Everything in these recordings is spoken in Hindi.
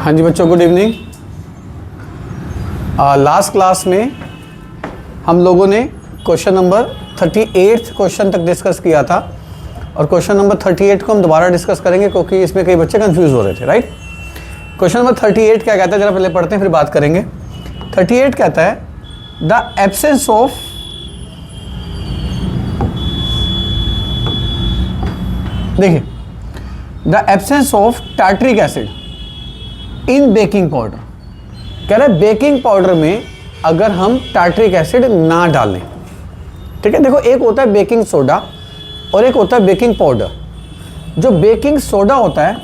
हाँ जी बच्चों, गुड इवनिंग। लास्ट क्लास में हम लोगों ने क्वेश्चन नंबर 38 क्वेश्चन तक डिस्कस किया था और क्वेश्चन नंबर 38 को हम दोबारा डिस्कस करेंगे क्योंकि इसमें कई बच्चे कंफ्यूज हो रहे थे, राइट। क्वेश्चन नंबर 38 क्या कहता है, जरा पहले पढ़ते हैं फिर बात करेंगे। 38 कहता है द एब्सेंस ऑफ देखिए the absence of tartaric acid in baking powder. कह रहा है बेकिंग पाउडर में अगर हम टार्ट्रिक एसिड ना डालें, ठीक है। देखो, एक होता है बेकिंग सोडा और एक होता है बेकिंग पाउडर। जो बेकिंग सोडा होता है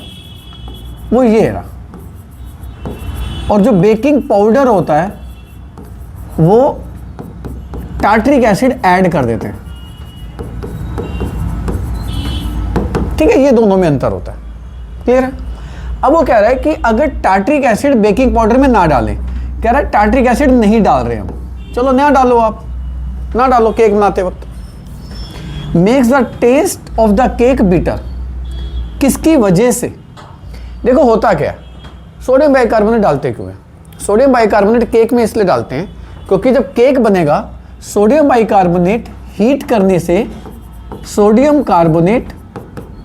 वो ये रहा, और जो बेकिंग पाउडर होता है वो टार्ट्रिक एसिड ऐड कर देते हैं, ठीक है। ये दोनों में अंतर होता है, क्लियर है। अब वो कह रहा है कि अगर टार्ट्रिक एसिड बेकिंग पाउडर में ना डालें, कह रहा है टार्ट्रिक एसिड नहीं डाल रहे हम, चलो ना डालो, आप ना डालो केक बनाते वक्त। Makes the taste of the cake bitter, किसकी वजह से? देखो होता क्या है, सोडियम बाइकार्बोनेट डालते क्यों है? सोडियम बाइकार्बोनेट केक में इसलिए डालते हैं क्योंकि जब केक बनेगा सोडियम बाइकार्बोनेट हीट करने से सोडियम कार्बोनेट,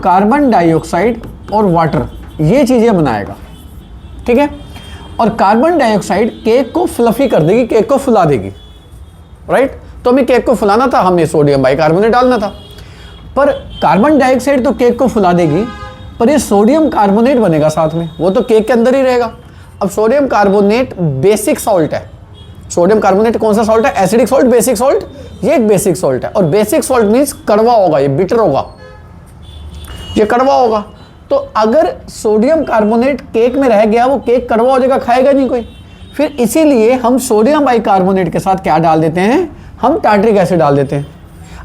कार्बन डाइऑक्साइड और वाटर, ये चीज़ें बनाएगा, ठीक है। और कार्बन डाइऑक्साइड केक को फ्लफी कर देगी, केक को फुला देगी, राइट। तो हमें केक को फुलाना था, हमें सोडियम बाइकार्बोनेट डालना था। पर कार्बन डाइऑक्साइड तो केक को फुला देगी, पर ये सोडियम कार्बोनेट बनेगा साथ में, वो तो केक के अंदर ही रहेगा। अब सोडियम कार्बोनेट बेसिक सॉल्ट है। सोडियम कार्बोनेट कौन सा सॉल्ट है? Acidic salt, basic salt. ये एक बेसिक सॉल्ट है और बेसिक सॉल्ट मीन्स कड़वा होगा, ये बिटर होगा, ये कड़वा होगा। तो अगर सोडियम कार्बोनेट केक में रह गया, वो केक कड़वा हो जाएगा, खाएगा नहीं कोई। फिर इसीलिए हम सोडियम बाइकार्बोनेट के साथ क्या डाल देते हैं? हम टार्ट्रिक एसिड डाल देते हैं।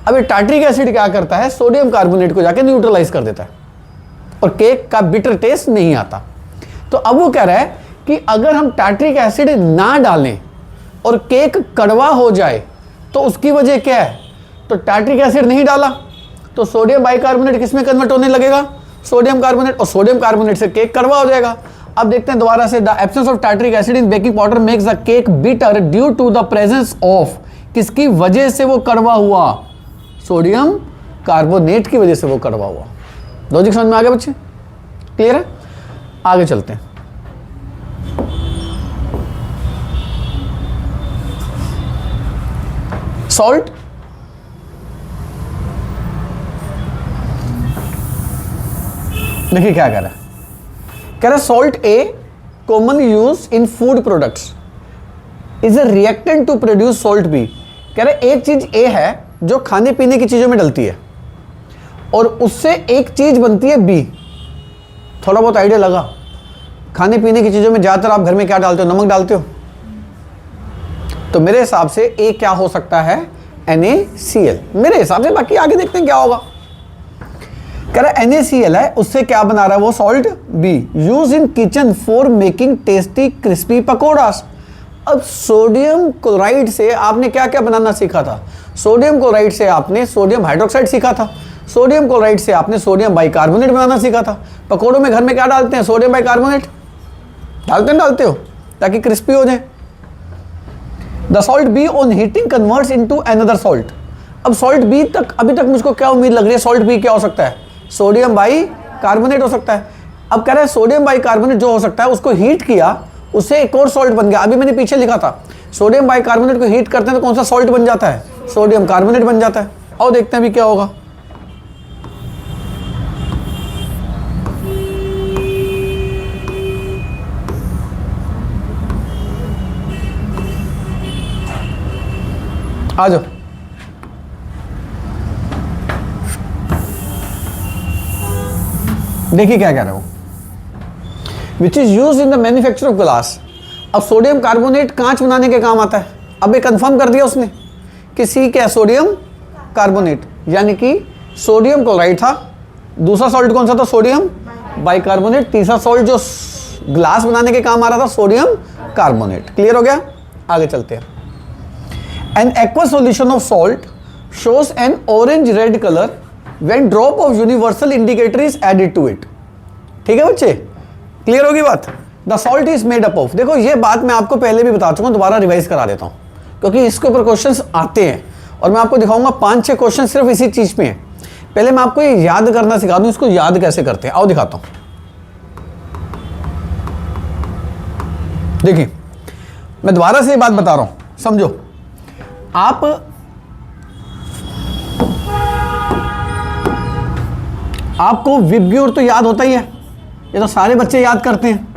अब ये टार्ट्रिक एसिड क्या करता है? सोडियम कार्बोनेट को जाके न्यूट्रलाइज कर देता है और केक का बिटर टेस्ट नहीं आता। तो अब वो कह रहा है कि अगर हम टार्ट्रिक एसिड ना डालें और केक कड़वा हो जाए तो उसकी वजह क्या है? तो टार्ट्रिक एसिड नहीं डाला तो सोडियम बाइकार्बोनेट किस में कन्वर्ट होने लगेगा? सोडियम कार्बोनेट, और सोडियम कार्बोनेट से केक कड़वा हो जाएगा। अब देखते हैं दोबारा से, the absence of tartaric acid in baking powder makes the cake bitter due to the presence of, किसकी वजह से वो कड़वा हुआ? सोडियम कार्बोनेट की वजह से वो कड़वा हुआ। लॉजिक समझ में आ गया बच्चे? क्लियर है? आगे चलते हैं। सॉल्ट, देखिए क्या कह रहा है, कह रहा है salt A common use in food products is a reactant to produce salt B. कह रहा है एक चीज ए है जो खाने पीने की चीजों में डलती है और उससे एक चीज बनती है बी। थोड़ा बहुत आइडिया लगा? खाने पीने की चीजों में ज्यादातर आप घर में क्या डालते हो? नमक डालते हो। तो मेरे हिसाब से ए क्या हो सकता है? NaCl मेरे हिसाब से, बाकी आगे देखते हैं क्या होगा। कह रहा है NaCl है, उससे क्या बना रहा है वो? Salt B. Use in kitchen for making tasty crispy pakoras. अब सोडियम क्लोराइड से आपने क्या क्या बनाना सीखा था? सोडियम क्लोराइड से आपने सोडियम हाइड्रोक्साइड सीखा था, सोडियम क्लोराइड से आपने सोडियम बाइकार्बोनेट बनाना सीखा था। पकौड़ों में घर में क्या डालते हैं? सोडियम बाइकार्बोनेट डालते हो ताकि क्रिस्पी हो जाए। The salt be on heating converts into another salt. अब सॉल्ट बी तक अभी तक मुझको क्या उम्मीद लग रही है? सॉल्ट बी क्या हो सकता है? सोडियम बाइकार्बोनेट हो सकता है। अब कह रहा है सोडियम बाइकार्बोनेट जो हो सकता है उसको हीट किया, उससे एक और सॉल्ट बन गया। अभी मैंने पीछे लिखा था सोडियम बाइकार्बोनेट को हीट करते हैं तो कौन सा सॉल्ट बन जाता है? सोडियम कार्बोनेट बन जाता है। और देखते हैं अभी क्या होगा। आ जाओ, देखिए क्या कह रहा हूं, which is use in the manufacture of glass. अब सोडियम कार्बोनेट कांच बनाने के काम आता है। अब ये कंफर्म कर दिया उसने कि सी क्या? सोडियम कार्बोनेट, यानी कि सोडियम क्लोराइड था, दूसरा सॉल्ट कौन सा था? सोडियम बाइकार्बोनेट, तीसरा सॉल्ट जो ग्लास बनाने के काम आ रहा था सोडियम कार्बोनेट। क्लियर हो गया? आगे चलते हैं। An aqueous solution of salt shows an orange red color when drop of universal indicator is added to it। ठीक है बच्चे, क्लियर होगी बात? The salt is made up of. देखो ये बात मैं आपको पहले भी बता चुका हूं, दोबारा रिवाइज करा देता हूं क्योंकि इसके ऊपर क्वेश्चंस आते हैं और मैं आपको दिखाऊंगा 5-6 क्वेश्चन सिर्फ इसी चीज पे हैं। पहले मैं आपको ये याद करना सिखा दूं, इसको याद कैसे करते हैं, आओ दिखाता हूं। देखिए मैं दोबारा से ये बात बता रहा हूं, समझो। आपको विबग्योर तो याद होता ही है, ये तो सारे बच्चे याद करते हैं।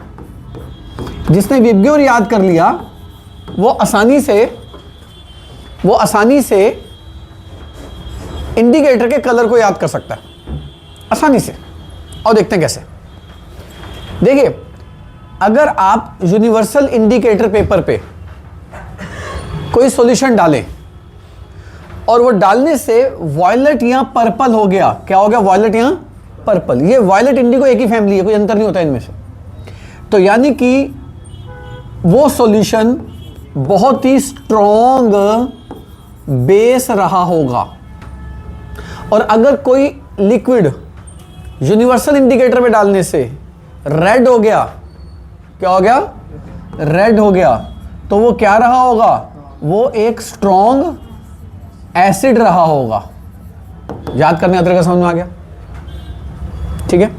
जिसने विबग्योर याद कर लिया वो आसानी से इंडिकेटर के कलर को याद कर सकता है, आसानी से। और देखते हैं कैसे। देखिए अगर आप यूनिवर्सल इंडिकेटर पेपर पे कोई सॉल्यूशन डालें और वो डालने से वॉयलेट या पर्पल हो गया, क्या हो गया, वॉयलेट या पर्पल। ये वॉयलेट इंडिगो एक ही फैमिली है, कोई अंतर नहीं होता इनमें से। तो यानी कि वो सॉल्यूशन बहुत ही स्ट्रॉन्ग बेस रहा होगा। और अगर कोई लिक्विड यूनिवर्सल इंडिकेटर पे डालने से रेड हो गया, क्या हो गया, रेड हो गया, तो वो क्या रहा होगा, वो एक स्ट्रॉन्ग एसिड रहा होगा। याद करने का तरीका समझ में आ गया, ठीक है।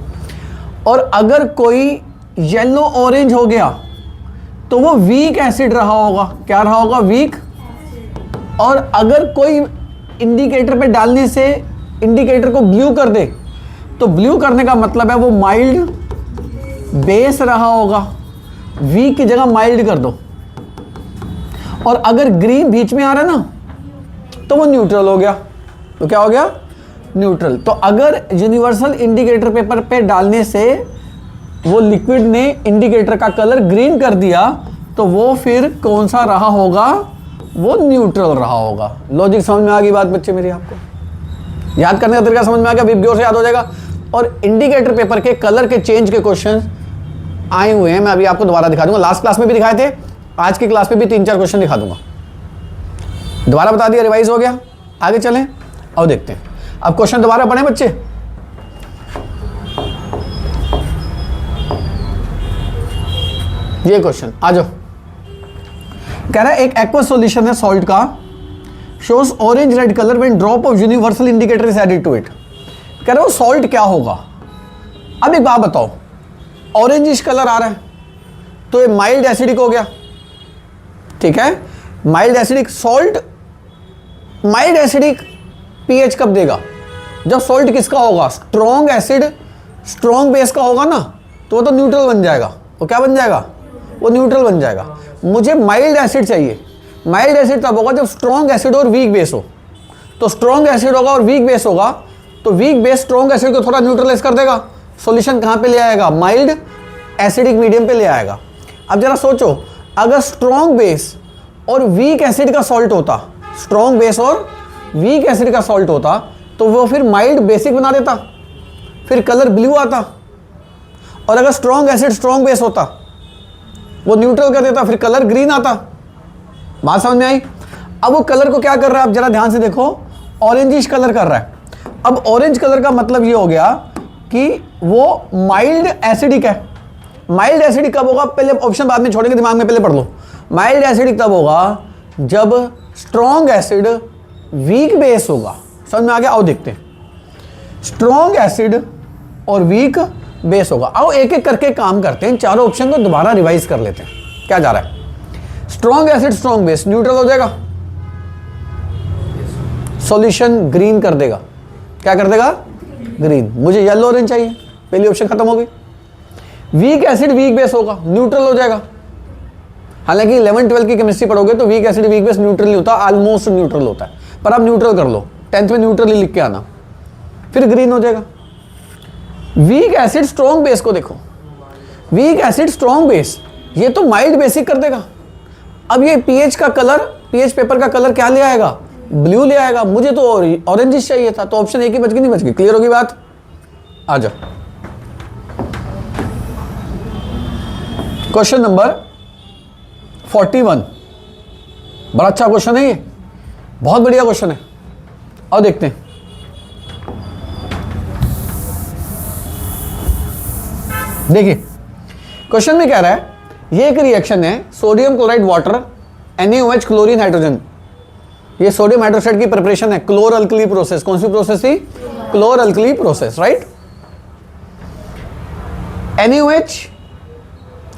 और अगर कोई येलो ऑरेंज हो गया तो वो वीक एसिड रहा होगा, क्या रहा होगा, वीक। और अगर कोई इंडिकेटर पे डालने से इंडिकेटर को ब्लू कर दे तो ब्लू करने का मतलब है वो माइल्ड बेस रहा होगा, वीक की जगह माइल्ड कर दो। और अगर ग्रीन बीच में आ रहा है ना तो वो न्यूट्रल हो गया, तो क्या हो गया, न्यूट्रल। तो अगर यूनिवर्सल इंडिकेटर पेपर पे डालने से वो लिक्विड ने इंडिकेटर का कलर ग्रीन कर दिया तो वो फिर कौन सा रहा होगा, वो न्यूट्रल रहा होगा। लॉजिक समझ में आ गई बात बच्चे मेरी? आपको याद करने का तरीका समझ में आ गया, विबग्योर से याद हो जाएगा। और इंडिकेटर पेपर के कलर के चेंज के क्वेश्चन आए हुए हैं, मैं अभी आपको दोबारा दिखा दूंगा। लास्ट क्लास में भी दिखाए थे, आज की क्लास में भी 3-4 क्वेश्चन दिखा दूंगा। दोबारा बता दिया, रिवाइज हो गया। आगे चलें और देखते हैं। अब क्वेश्चन दोबारा पढ़ें बच्चे। ये क्वेश्चन आ जाओ। कह रहा है एक एक्वा सॉल्यूशन है सॉल्ट का, shows orange red colour when drop of universal indicator is added to it. कह रहा है वो सॉल्ट क्या होगा। अब एक बात बताओ, ऑरेंजिश कलर आ रहा है तो ये माइल्ड एसिडिक हो गया, ठीक है। Mild acidic salt, mild acidic pH कब देगा, जब सॉल्ट किसका होगा, स्ट्रॉन्ग एसिड स्ट्रॉन्ग बेस का होगा ना, तो वो तो न्यूट्रल बन जाएगा। वो क्या बन जाएगा, वो न्यूट्रल बन जाएगा। मुझे माइल्ड एसिड चाहिए, माइल्ड एसिड तब होगा जब स्ट्रॉन्ग एसिड और वीक बेस हो। तो स्ट्रॉन्ग एसिड होगा और वीक बेस होगा, तो वीक बेस स्ट्रॉन्ग एसिड को थोड़ा न्यूट्रलाइज कर देगा, सॉल्यूशन कहाँ पे ले आएगा, माइल्ड एसिडिक मीडियम पे ले आएगा। अब जरा सोचो, अगर स्ट्रॉन्ग बेस और वीक एसिड का सॉल्ट होता, स्ट्रॉन्ग बेस और वीक एसिड का सॉल्ट होता, तो वो फिर माइल्ड बेसिक बना देता, फिर कलर ब्लू आता। और अगर स्ट्रॉन्ग एसिड स्ट्रॉन्ग बेस होता, वो न्यूट्रल कर देता, फिर कलर ग्रीन आता। बात समझ में आई? अब वो कलर को क्या कर रहा है, आप जरा ध्यान से देखो, ऑरेंजिश कलर कर रहा है। अब ऑरेंज कलर का मतलब ये हो गया कि वो माइल्ड एसिडिक है। माइल्ड एसिडिक कब होगा, पहले ऑप्शन बाद में छोड़ेंगे, दिमाग में पहले पढ़ लो। माइल्ड एसिडिक तब होगा जब स्ट्रॉन्ग एसिड वीक बेस होगा। समझ में आ गया? आओ देखते हैं, स्ट्रॉन्ग एसिड और वीक बेस होगा। आओ एक एक करके काम करते हैं, चारों ऑप्शन को दोबारा रिवाइज कर लेते हैं। क्या जा रहा है, strong acid strong base neutral हो जाएगा, सॉल्यूशन ग्रीन कर देगा। क्या कर देगा, ग्रीन। मुझे येलो ऑरेंज चाहिए, पहली ऑप्शन खत्म हो गई। वीक एसिड वीक बेस होगा, न्यूट्रल हो जाएगा। हालांकि 11-12 की केमिस्ट्री पढ़ोगे तो weak acid weak base neutral नहीं होता, ऑलमोस्ट न्यूट्रल होता है, पर आप न्यूट्रल कर लो, 10th में न्यूट्रल ही लिख के आना, फिर ग्रीन हो जाएगा। वीक एसिड स्ट्रॉन्ग बेस को देखो, वीक एसिड स्ट्रॉन्ग बेस, ये तो माइल्ड बेसिक कर देगा। अब ये पीएच का कलर, पीएच पेपर का कलर क्या ले आएगा, ब्लू ले आएगा। मुझे तो ऑरेंजिश चाहिए था, तो ऑप्शन एक ही बच गई, नहीं बच गई। क्लियर होगी बात? आ जाओ क्वेश्चन नंबर 41। बड़ा अच्छा क्वेश्चन है ये, बहुत बढ़िया क्वेश्चन है। और देखते हैं, देखिए क्वेश्चन में कह रहा है ये एक रिएक्शन है sodium chloride water NaOH chlorine hydrogen, ये सोडियम हाइड्रोक्साइड की प्रिपरेशन है, क्लोर अल्कली प्रोसेस। कौन सी प्रोसेस थी? क्लोर alkali process, right. NaOH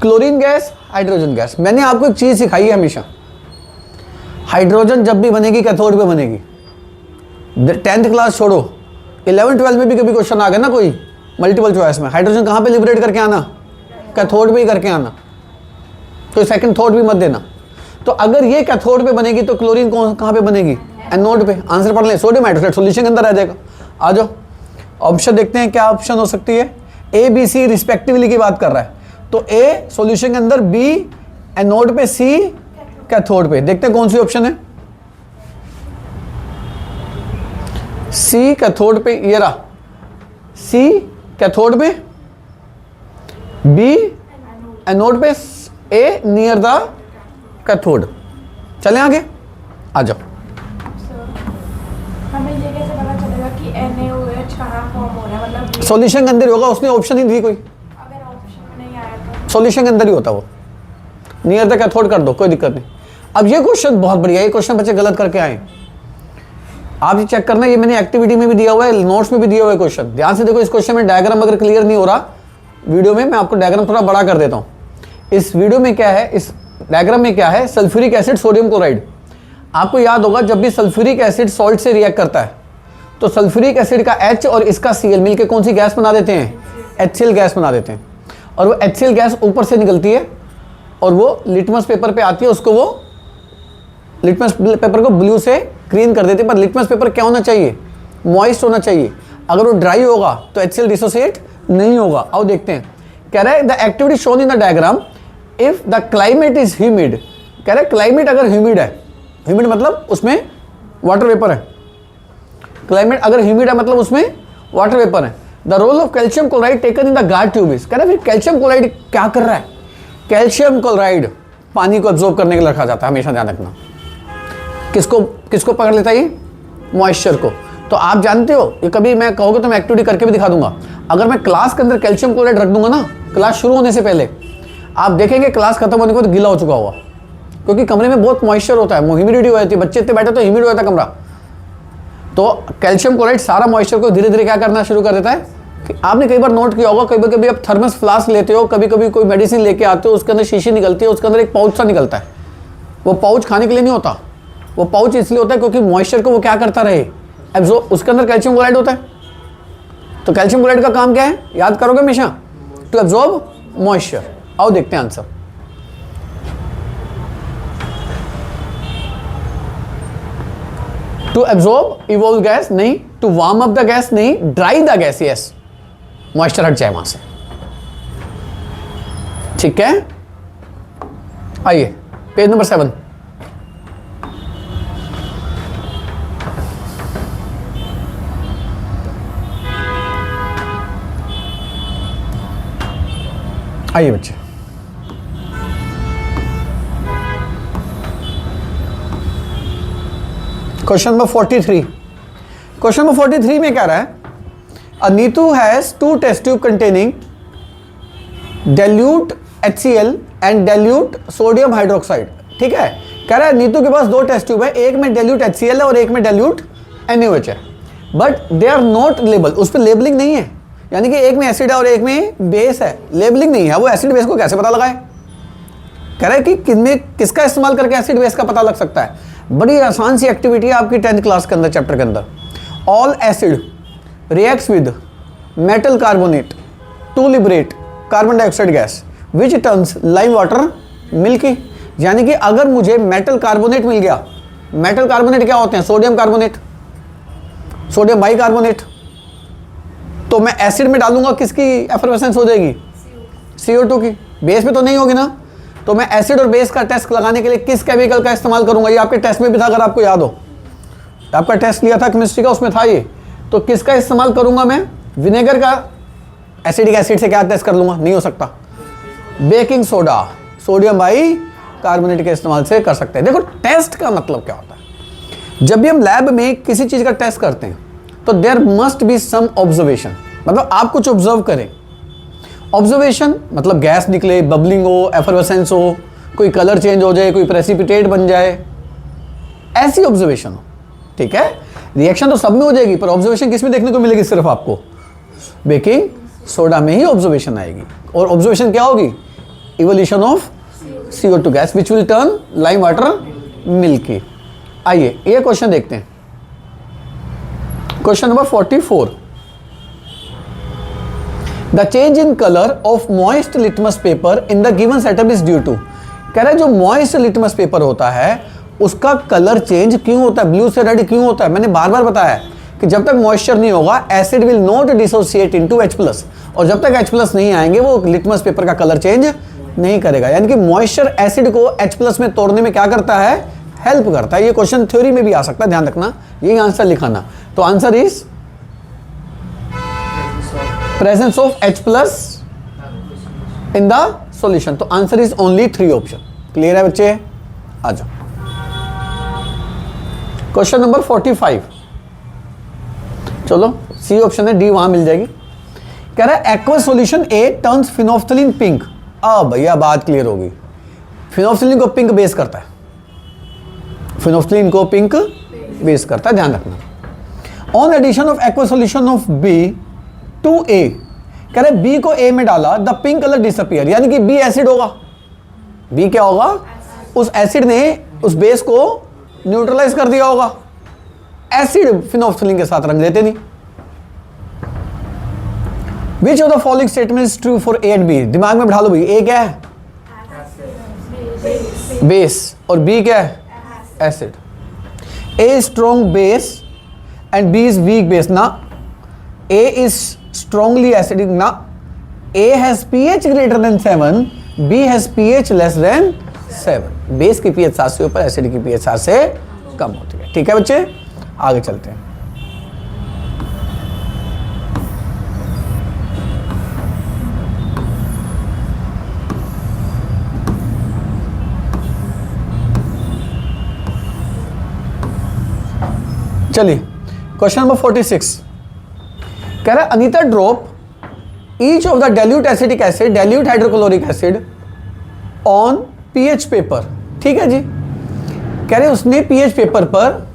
chlorine gas, hydrogen gas. मैंने आपको एक चीज सिखाई है हमेशा, हाइड्रोजन जब भी बनेगी कैथोड पे बनेगी। 10th क्लास छोड़ो, 11 12 में भी कभी क्वेश्चन आ गया ना कोई मल्टीपल चॉइस में, हाइड्रोजन कहाँ पे लिबरेट करके आना? कैथोड पे ही करके आना, तो सेकंड थॉट भी मत देना। तो अगर ये कैथोड पे बनेगी तो क्लोरीन कहाँ पे बनेगी? एनोड पे। आंसर पढ़ लें, सोडियम हाइड्रोक्साइड सॉल्यूशन के अंदर आ जाएगा। आ जाओ ऑप्शन देखते हैं क्या ऑप्शन हो सकती है। ए बी सी रिस्पेक्टिवली की बात कर रहा है, तो ए सॉल्यूशन के अंदर, बी एनोड पे, सी कैथोड पे। देखते हैं कौन सी ऑप्शन है। सी कैथोड पे, ये रहा सी कैथोड पे, बी एनोड पे, ए नियर द कैथोड। चलें आगे, आ जाओ। हमें ये कैसे पता चलेगा कि NaOH कहाँ फॉर्म हो रहा है? मतलब सॉल्यूशन के अंदर ही होगा, उसने ऑप्शन ही दी कोई, अगर ऑप्शन में नहीं आया तो सॉल्यूशन के अंदर ही होता वो। नियर द कैथोड कर दो, कोई दिक्कत नहीं। अब ये क्वेश्चन बहुत बढ़िया, ये क्वेश्चन बच्चे गलत करके आए। आप ये चेक करना, ये मैंने एक्टिविटी में भी दिया हुआ है, नोट्स में भी दिया हुआ है क्वेश्चन। ध्यान से देखो, इस क्वेश्चन में डायग्राम अगर क्लियर नहीं हो रहा वीडियो में, मैं आपको डायग्राम थोड़ा बड़ा कर देता हूँ। इस वीडियो में क्या है, इस डायग्राम में क्या है, सल्फ्यूरिक एसिड सोडियम क्लोराइड। आपको याद होगा जब भी सल्फ्यूरिक एसिड सॉल्ट से रिएक्ट करता है तो सल्फ्यूरिक एसिड का H और इसका Cl मिलकर कौन सी गैस बना देते हैं? HCl गैस बना देते हैं। और वो HCl गैस ऊपर से निकलती है और वो लिटमस पेपर पे आती है, उसको वो लिटमस पेपर को ब्लू से ग्रीन कर देते हैं। पर लिटमस पेपर क्या होना चाहिए? मॉइस्ट होना चाहिए। अगर वो ड्राई होगा तो HCl डिसोसिएट नहीं होगा। आओ देखते हैं। कह रहा है the activity shown in the diagram if the climate is humid. कह रहा है क्लाइमेट अगर ह्यूमिड है, ह्यूमिड मतलब उसमें वाटर वेपर है। क्लाइमेट अगर ह्यूमिड है मतलब उसमें वाटर वेपर है। The role of calcium chloride taken in the guard tube is. कह रहा है फिर कैल्शियम क्लोराइड क्या कर रहा है? कैल्शियम क्लोराइड पानी को अब्जॉर्ब करने के लिए रखा जाता है, हमेशा ध्यान रखना। किसको किसको पकड़ लेता है ये? मॉइस्चर को। तो आप जानते हो, ये कभी मैं कहोगे तो मैं एक्टिविटी करके भी दिखा दूंगा। अगर मैं क्लास के अंदर कैल्शियम क्लोराइड रख दूंगा ना, क्लास शुरू होने से पहले, आप देखेंगे क्लास खत्म होने के बाद गीला हो चुका होगा, क्योंकि कमरे में बहुत मॉइस्चर होता है, ह्यूमिडिटी हो जाती है, बच्चे इतने बैठे तो ह्यूमिड हो जाता है कमरा। तो कैल्शियम क्लोराइड सारा मॉइस्चर को धीरे धीरे क्या करना शुरू कर देता है कि आपने कई बार नोट किया होगा, कभी कभी आप थर्मस फ्लास्क लेते हो, कभी कभी कोई मेडिसिन लेके आते हो, उसके अंदर शीशी निकलती है, उसके अंदर एक पाउच सा निकलता है। वो पाउच खाने के लिए नहीं होता, वो पाउच इसलिए होता है क्योंकि मॉइस्चर को वो क्या करता रहे, एब्जॉर्ब। उसके अंदर कैल्शियम क्लोराइड होता है। तो कैल्शियम क्लोराइड का काम क्या है, याद करोगे हमेशा? To absorb moisture. आओ देखते हैं answer. To absorb evolve gas नहीं, to warm up the gas नहीं, dry the gas, yes, moisture हट जाए वहां से। ठीक है, आइए पेज नंबर 7। आइए बच्चे, क्वेश्चन नंबर 43। क्वेश्चन नंबर 43 में क्या रहा है? Neetu has 2 test tube containing dilute HCl and dilute sodium hydroxide. ठीक है, कह रहा है नीतू के पास 2 टेस्ट ट्यूब है, एक में dilute HCl है और एक में dilute NaOH है, but they are not label. उस पर लेबलिंग नहीं है, यानी कि एक में एसिड है और एक में बेस है, लेबलिंग नहीं है। वो एसिड बेस को कैसे पता लगाए? कह रहा है कि किनमें किसका इस्तेमाल करके एसिड बेस का पता लग सकता है। बड़ी आसान सी एक्टिविटी है आपकी 10th क्लास के अंदर, चैप्टर के अंदर। All acid reacts with metal carbonate to liberate carbon dioxide gas which turns lime water milky. यानी कि अगर मुझे मेटल कार्बोनेट मिल गया, मेटल कार्बोनेट क्या होते हैं? सोडियम कार्बोनेट, सोडियम बाइकार्बोनेट, तो मैं एसिड में डालूंगा, किसकी एफर्वेसेंस हो जाएगी? CO2 की। बेस में तो नहीं होगी ना। तो मैं एसिड और बेस का टेस्ट लगाने के लिए किस केमिकल का इस्तेमाल करूंगा? ये आपके टेस्ट में भी था, अगर आपको याद हो, आपका टेस्ट लिया था केमिस्ट्री का, उसमें था ये। तो किसका इस्तेमाल करूंगा मैं? विनेगर का। एसिडिक एसिड से क्या टेस्ट कर लूंगा? नहीं हो सकता। Baking soda, sodium by carbonate के इस्तेमाल से कर सकते हैं। देखो टेस्ट का मतलब क्या होता है। जब भी हम लैब में किसी चीज का टेस्ट करते हैं तो there must be some observation, मतलब आप कुछ ऑब्जर्व करें ऑब्जर्वेशन मतलब गैस निकले, बबलिंग हो, एफरवेसेंस हो, कोई कलर चेंज हो जाए, कोई प्रेसिपिटेट बन जाए, ऐसी ऑब्जर्वेशन हो, ठीक है। रिएक्शन तो सब में हो जाएगी, पर ऑब्जर्वेशन किस में देखने को मिलेगी? सिर्फ आपको बेकिंग सोडा में ही ऑब्जर्वेशन आएगी। और ऑब्जर्वेशन क्या होगी? Evolution of CO2 gas which will turn lime water milky. आइए ये क्वेश्चन देखते हैं, question number 44। The change in colour of moist litmus paper in the given setup is due to. कह रहा है जो मॉइस्ट लिटमस पेपर होता है उसका कलर चेंज क्यों होता है, ब्लू से रेड क्यों होता है? मैंने बार बार बताया कि जब तक मॉइस्चर नहीं होगा acid will not dissociate into H+, और जब तक H+ नहीं आएंगे वो लिटमस पेपर का कलर चेंज नहीं करेगा। यानी कि मॉइस्चर एसिड को H+ में तोड़ने में क्या करता है? हेल्प करता है। ये क्वेश्चन थ्योरी में भी आ सकता है, ध्यान रखना, यही आंसर लिखाना। तो answer is presence of H+ in the solution. तो answer is only 3 option. Clear है बच्चे? आ जाओ क्वेश्चन नंबर 45। चलो सी ऑप्शन है, डी वहां मिल जाएगी। कह रहा है एक्वा सॉल्यूशन ए टर्न्स फिनोफ्थलीन पिंक। अब भैया बात क्लियर होगी, फिनोफ्थलीन को पिंक बेस करता है, फिनोफ्थलीन को पिंक बेस करता है, ध्यान रखना। On addition of aqua solution of B to A, कह रहे बी को ए में डाला, द पिंक कलर डिसअपियर, यानी कि बी एसिड होगा। बी क्या होगा? उस एसिड ने उस बेस को न्यूट्रलाइज कर दिया होगा। एसिड फिनोफ्थलीन के साथ रंग देते नहीं। Which of the following statement is true for A and B? दिमाग में बिठा लो भाई, A क्या है? बेस, और B क्या है? Acid. A is strong base and B is weak base ना। A is strongly acidic ना। A has pH greater than 7, B has pH less than 7। Base की pH 7 से ऊपर, एसिड की pH 7 से कम होती है। ठीक है बच्चे, आगे चलते हैं। चलिए क्वेश्चन नंबर 46। कह रहा है Anita drop each of the dilute acetic acid, dilute hydrochloric acid on pH paper. ठीक है जी, कह रहे उसने पीएच पेपर पर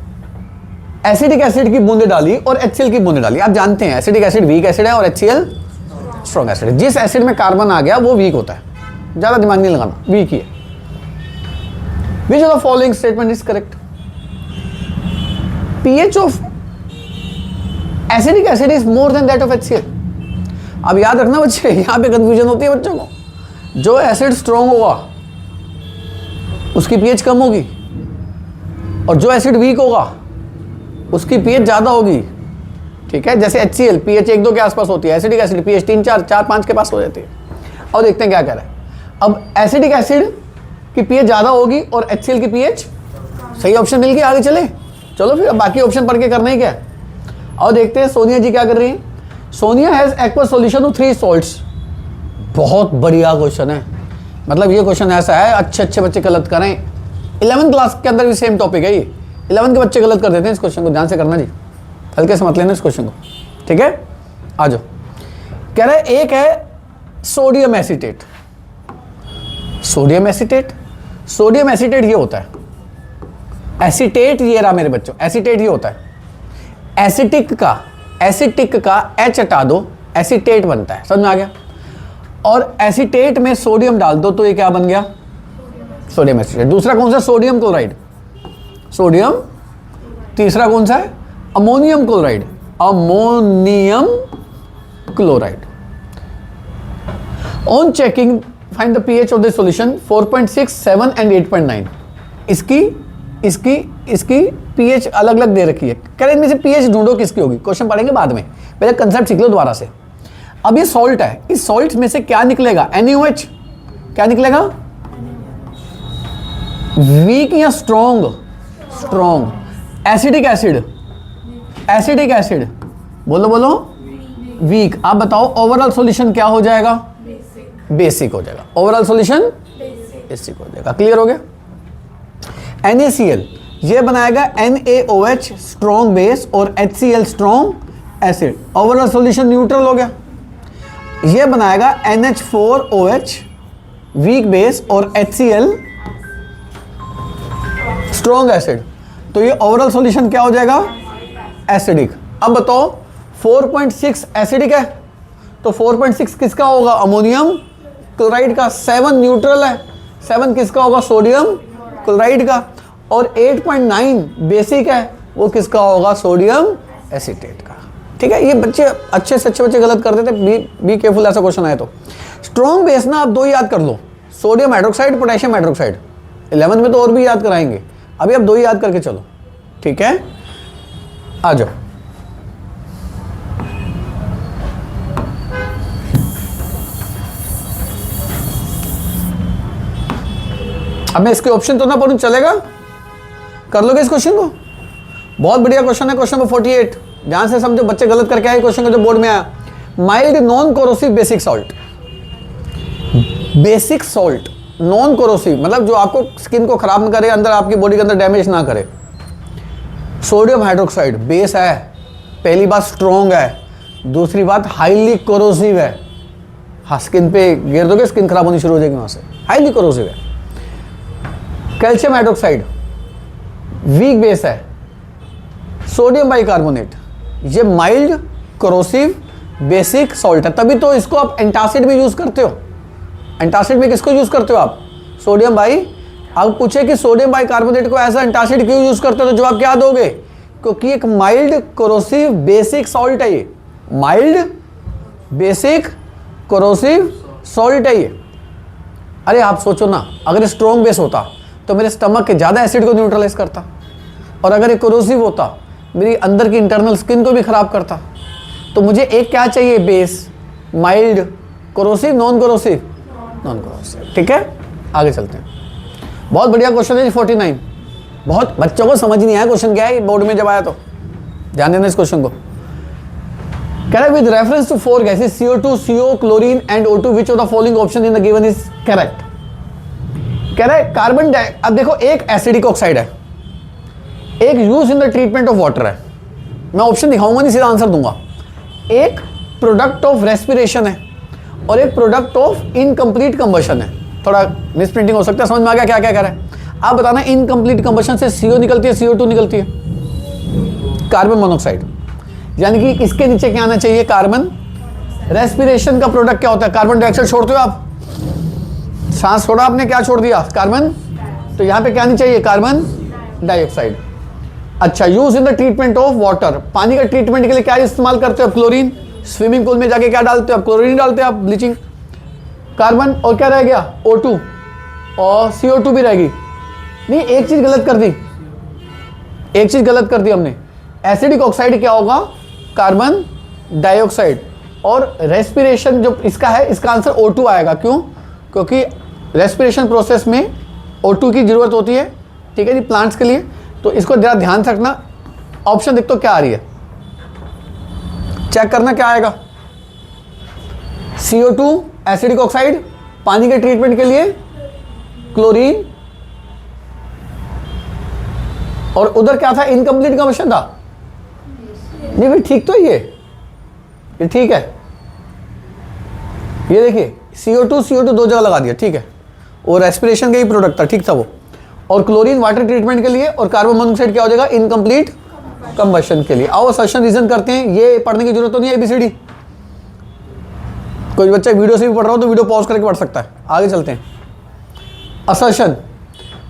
एसिडिक एसिड की बूंदे डाली और HCl की बूंदे डाली। आप जानते हैं एसिडिक एसिड वीक एसिड है और HCl स्ट्रॉन्ग एसिड है। जिस एसिड में कार्बन आ गया वो वीक होता है, ज्यादा दिमाग नहीं लगाना, वीक ही है। विच of the following statement is correct? pH of acidic acid is more than that of HCl। अब याद रखना बच्चे, यहां पे कंफ्यूजन होती है बच्चों को। जो एसिड स्ट्रॉन्ग होगा उसकी pH कम होगी, और जो एसिड वीक होगा उसकी pH ज्यादा होगी। ठीक है, जैसे HCl pH 1-2 के आसपास होती है, एसिडिक एसिड pH 3-4-5 के पास हो जाती है। और देखते हैं क्या कह रहा है। अब एसिडिक एसिड की pH ज्यादा होगी और HCl की pH, सही ऑप्शन मिल गया, आगे चले। चलो फिर बाकी ऑप्शन पढ़ के करना ही क्या है। और देखते हैं सोनिया जी क्या कर रही हैं। Sonia has aqua solution of 3 salts. बहुत बढ़िया क्वेश्चन है, मतलब ये क्वेश्चन ऐसा है अच्छे बच्चे गलत करें। 11th क्लास के अंदर भी सेम टॉपिक है ये, 11th के बच्चे गलत कर देते हैं इस क्वेश्चन को, ध्यान से करना जी, हल्के से मत लेना इस क्वेश्चन को। ठीक है, आ जाओ। कह रहे एक है sodium acetate. Sodium acetate, sodium acetate ये होता है, एसीटेट ये रहा मेरे बच्चों, एसीटेट ये होता है। एसिटिक का H हटा दो, एसीटेट बनता है, समझ में आ गया। और एसीटेट में सोडियम डाल दो तो ये क्या बन गया? Sodium acetate. दूसरा कौन सा? Sodium chloride, sodium. तीसरा कौन सा है? Ammonium chloride, ammonium chloride. On checking find the pH of the solution 4.6, 7 and 8.9। इसकी pH अलग अलग दे रखी है। कह रहे इनमें से pH ढूंढो किसकी होगी, क्वेश्चन पढ़ेंगे बाद में, पहले कंसेप्ट सीख लो दोबारा से। अब ये सॉल्ट है, इस सॉल्ट में से क्या निकलेगा? NaOH। क्या निकलेगा? वीक या स्ट्रॉन्ग? स्ट्रॉन्ग। एसिडिक एसिड बोलो वीक। आप बताओ ओवरऑल सॉल्यूशन क्या हो जाएगा? बेसिक हो जाएगा। ओवरऑल सॉल्यूशन बेसिक हो जाएगा। क्लियर हो गया? NaCl ये बनाएगा NaOH स्ट्रॉन्ग बेस और HCl strong acid. Overall solution neutral हो गया। ये बनाएगा NH4OH वीक बेस और HCl स्ट्रॉन्ग एसिड। तो ये ओवरऑल सॉल्यूशन क्या हो जाएगा? एसिडिक। अब बताओ 4.6 एसिडिक है, तो 4.6 किसका होगा? अमोनियम क्लोराइड का। 7 न्यूट्रल है, 7 किसका होगा? सोडियम क्लोराइड का। और 8.9 बेसिक है, वो किसका होगा? सोडियम एसीटेट का। ठीक है, ये बच्चे अच्छे से अच्छे बच्चे गलत करते थे, बी केयरफुल ऐसा क्वेश्चन आए तो। स्ट्रॉन्ग बेस ना आप 2 याद कर लो, sodium hydroxide, potassium hydroxide. 11th में तो और भी याद कराएंगे, अभी आप 2 ही याद करके चलो। ठीक है, आ जाओ। अब मैं इसके ऑप्शन तो ना पढ़ूं, चलेगा? कर लोगे इस क्वेश्चन को? बहुत बढ़िया क्वेश्चन है, क्वेश्चन नंबर 48। ध्यान से समझो, बच्चे गलत करके आए क्वेश्चन को जो बोर्ड में आया। Mild non corrosive basic salt. Basic salt non corrosive मतलब जो आपको स्किन को खराब न करे, अंदर आपकी बॉडी के अंदर डैमेज ना करे। सोडियम हाइड्रोक्साइड बेस है, पहली बात स्ट्रॉन्ग है, दूसरी बात हाईली कोरोसिव है। हाँ, स्किन पे गिर दोगे स्किन खराब होनी शुरू हो जाएगी वहां से, हाईली कोरोसिव है। कैल्शियम हाइड्रोक्साइड वीक बेस है। सोडियम बाइकार्बोनेट ये माइल्ड कोरोसिव बेसिक सॉल्ट है, तभी तो इसको आप एंटासिड में यूज करते हो। एंटासिड में किसको यूज करते हो आप? Sodium by. अब पूछे कि सोडियम बाइकार्बोनेट को एज एंटासिड क्यों यूज करते हो, तो जवाब क्या दोगे? क्योंकि एक माइल्ड कोरोसिव बेसिक सॉल्ट है ये, माइल्ड बेसिक कोरोसिव सॉल्ट है ये। अरे आप सोचो ना, अगर स्ट्रॉन्ग बेस होता तो मेरे स्टमक के ज़्यादा एसिड को न्यूट्रलाइज करता, और अगर ये कोरोसिव होता मेरी अंदर की इंटरनल स्किन को भी खराब करता। तो मुझे एक क्या चाहिए? Base, mild corrosive, non corrosive, non corrosive. ठीक है, आगे चलते हैं। बहुत बढ़िया क्वेश्चन है 49। बहुत बच्चों को समझ नहीं आया क्वेश्चन क्या है बोर्ड में जब आया, तो ध्यान देना इस क्वेश्चन को। कह रहा है with reference to 4 gases CO2, CO, chlorine and O2 which of the following option in the given is correct. कह रहा है कार्बन डाइ, अब देखो एक एसिडिक ऑक्साइड है, एक use in the treatment of water है। मैं ऑप्शन दिखाऊंगा नहीं, सीधा आंसर दूंगा। एक प्रोडक्ट ऑफ रेस्पिरेशन है और एक प्रोडक्ट ऑफ इनकम्प्लीट कंबशन है। थोड़ा मिस प्रिंटिंग हो सकता है, समझ में आ गया क्या क्या कह रहा है? आप बताना, इनकम्प्लीट कंबशन से CO निकलती है, CO2 निकलती है, कार्बन मोनोक्साइड। यानी कि इसके नीचे क्या आना चाहिए? कार्बन। रेस्पिरेशन का प्रोडक्ट क्या होता है? कार्बन डाइऑक्साइड छोड़ते हो आप, सांस छोड़ा आपने, क्या छोड़ दिया? कार्बन। तो यहाँ पे क्या आनी चाहिए? Carbon dioxide. अच्छा, use in the treatment of water, पानी का ट्रीटमेंट के लिए क्या इस्तेमाल करते हो? क्लोरीन। स्विमिंग पूल में जाके क्या डालते हो आप? क्लोरीन डालते हो आप, ब्लीचिंग। कार्बन और क्या रह गया? O2 और CO2 भी रहेगी। नहीं, एक चीज गलत कर दी, एक चीज गलत कर दी हमने। एसिडिक ऑक्साइड क्या होगा? Carbon dioxide. और रेस्पिरेशन जो इसका है, इसका आंसर O2 आएगा। क्यों? क्योंकि रेस्पिरेशन प्रोसेस में O2 की जरूरत होती है, ठीक है जी, प्लांट्स के लिए। तो इसको जरा ध्यान से रखना। ऑप्शन देख तो क्या आ रही है, चेक करना क्या आएगा। CO2 एसिडिक ऑक्साइड, पानी के ट्रीटमेंट के लिए क्लोरीन, और उधर क्या था? इनकम्प्लीट कंबशन था। नहीं भाई, ठीक तो ये ठीक है। ये देखिए CO2 दो जगह लगा दिया, ठीक है। और रेस्पिरेशन का ही प्रोडक्ट था, ठीक था वो। और क्लोरीन वाटर ट्रीटमेंट के लिए, और कार्बन मोनोऑक्साइड क्या हो जाएगा? इनकम्प्लीट कंबशन के लिए। आओ असर्शन रीजन करते हैं। ये पढ़ने की जरूरत तो नहीं है ABCD। कोई बच्चा वीडियो से भी पढ़ रहा हो तो वीडियो पॉज करके पढ़ सकता है। आगे चलते हैं। Assertion,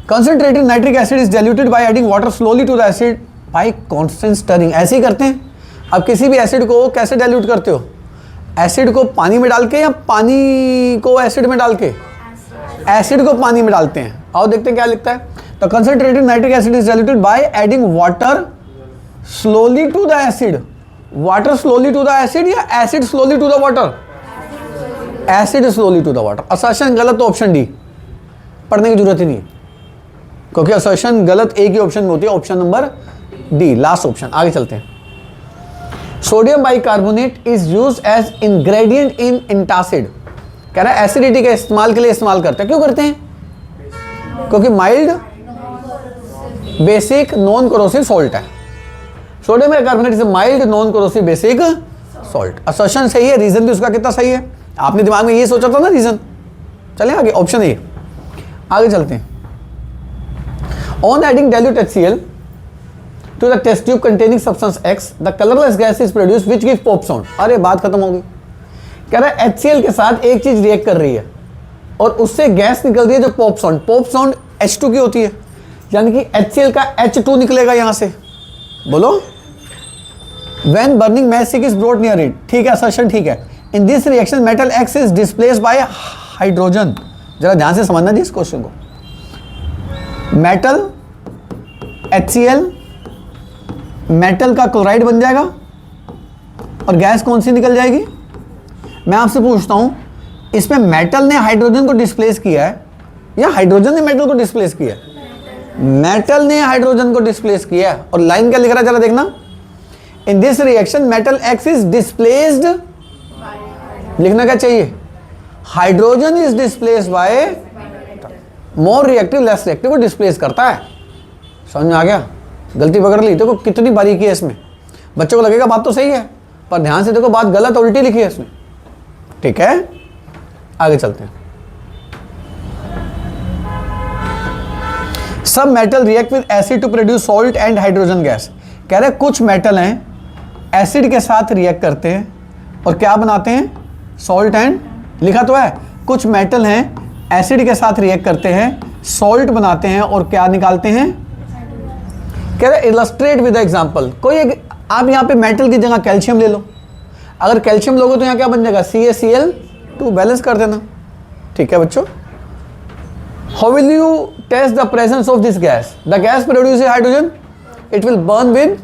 concentrated nitric acid is diluted by adding water slowly to the acid by constant stirring. ऐसे ही करते हैं। अब किसी भी एसिड को कैसे डाइल्यूट करते हो? एसिड को पानी में डाल के या पानी को एसिड में डाल के? एसिड को पानी में डालते हैं। आओ देखते हैं क्या लिखता है। The concentrated nitric acid is diluted by adding water slowly to the acid. Water slowly to the acid या acid slowly to the water? Acid slowly to the water. Assertion गलत तो ऑप्शन डी, पढ़ने की जरूरत ही नहीं, क्योंकि असर्शन गलत एक ही ऑप्शन में होती है, option number D, last option. आगे चलते हैं। Sodium bicarbonate is used as ingredient in antacid. कह रहा है एसिडिटी के इस्तेमाल के लिए इस्तेमाल करते हैं। क्यों करते हैं? क्योंकि mild basic non corrosive salt है। Sodium bicarbonate is mild non corrosive basic salt. Assertion सही है, रीजन भी उसका कितना सही है? आपने दिमाग में ये सोचा था ना रीजन। चलें आगे, ऑप्शन ए, आगे चलते हैं। On adding dilute HCl to the test tube containing substance X, the colourless gas is produce which give pop sound. अरे बात खत्म हो गई। कह रहा है HCl के साथ एक चीज रिएक्ट कर रही है और उससे गैस निकल रही है जो pop sound. Pop sound H2 की होती है, यानी कि HCl का H2 निकलेगा यहां से। बोलो, when burning mesic is brought near it, ठीक है, असर्शन ठीक है। In this reaction metal X is displaced by hydrogen. जरा ध्यान से समझना जी इस क्वेश्चन को। मेटल HCl मेटल का क्लोराइड बन जाएगा और गैस कौन सी निकल जाएगी। मैं आपसे पूछता हूं, इसमें मेटल ने हाइड्रोजन को डिस्प्लेस किया है या हाइड्रोजन ने मेटल को डिस्प्लेस किया है? मेटल ने हाइड्रोजन को डिस्प्लेस किया है। और लाइन क्या लिख रहा है जरा देखना, in this reaction metal X is displaced, लिखना क्या चाहिए, hydrogen is displaced by more reactive less reactive को डिस्प्लेस करता है। समझ में आ गया? गलती पकड़ ली, देखो कितनी बारीकी है इसमें। बच्चों को लगेगा बात तो सही है, पर ध्यान से देखो बात गलत उल्टी लिखी है इसमें। ठीक है, आगे चलते हैं। सब metal react with acid to produce salt and hydrogen gas. कह रहे कुछ मेटल हैं एसिड के साथ रिएक्ट करते हैं और क्या बनाते हैं, सॉल्ट एंड, लिखा तो है, कुछ मेटल हैं एसिड के साथ रिएक्ट करते हैं, सॉल्ट बनाते हैं और क्या निकालते हैं। कह रहे इलस्ट्रेट विद एग्जांपल। कोई एक, आप यहाँ पे मेटल की जगह कैल्शियम ले लो। अगर कैल्शियम लोगे तो यहाँ क्या बन जाएगा, CaCl2, बैलेंस कर देना। ठीक है बच्चों। How will you test the presence of this gas, the gas produce hydrogen, it will burn with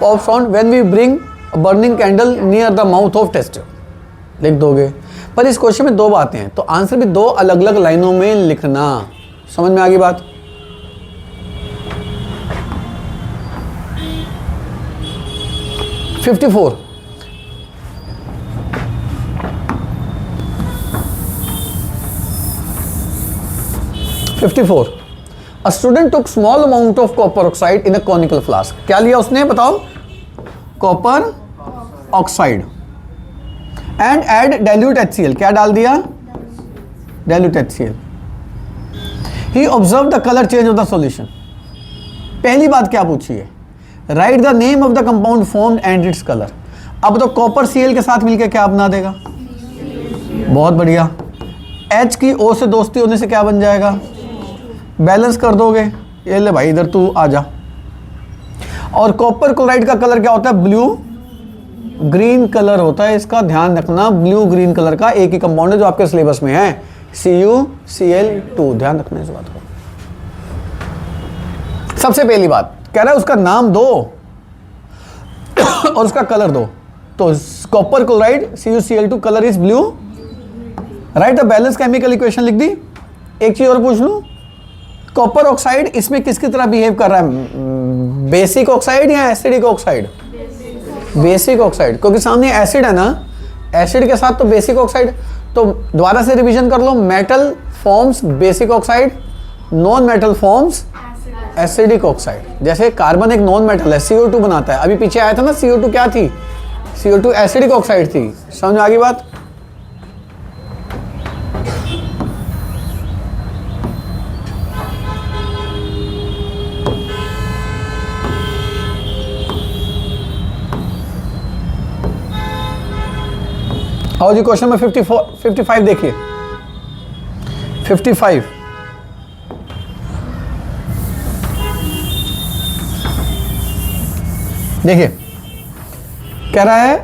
pop sound when we bring burning candle near the mouth of test. लिख दोगे, पर इस क्वेश्चन में दो बातें हैं तो आंसर भी दो अलग अलग लाइनों में लिखना। समझ में आ गई बात? $54 A student took small amount of copper oxide in a conical flask. क्या लिया उसने बताओ, copper oxide, and add dilute HCl। क्या डाल दिया, डाइल्यूट HCl। ही observe the colour change of the solution. पहली बात क्या पूछी है, write the name of the compound formed and its colour. अब तो कॉपर Cl के साथ मिलकर क्या बना देगा, बहुत बढ़िया। H की O से दोस्ती होने से क्या बन जाएगा, बैलेंस कर दोगे। ये ले भाई इधर तू आ जा। और कॉपर क्लोराइड का कलर क्या होता है, ब्लू ग्रीन कलर होता है। इसका ध्यान रखना, ब्लू ग्रीन कलर का एक ही कंपाउंड है जो आपके सिलेबस में है, CuCl2। ध्यान रखना इस बात को। सबसे पहली बात कह रहा है उसका नाम दो और उसका कलर दो। तो copper chloride CuCl2, colour is blue. Right the balance chemical equation लिख दी। एक चीज और पूछ लूं, कॉपर ऑक्साइड इसमें किसकी तरह बिहेव कर रहा है, बेसिक ऑक्साइड या एसिडिक ऑक्साइड, बेसिक ऑक्साइड, क्योंकि सामने एसिड है ना, एसिड के साथ तो बेसिक ऑक्साइड। तो दोबारा से रिवीजन कर लो, metal forms basic oxide, non metal forms acidic oxide. जैसे कार्बन एक नॉन मेटल है, CO2 बनाता है। अभी पीछे आया था ना, CO2 क्या थी, CO2 एसिडिक ऑक्साइड थी। समझ में आ गई बात? आओ जी क्वेश्चन में 55 देखिए। 55 देखिए, कह रहा है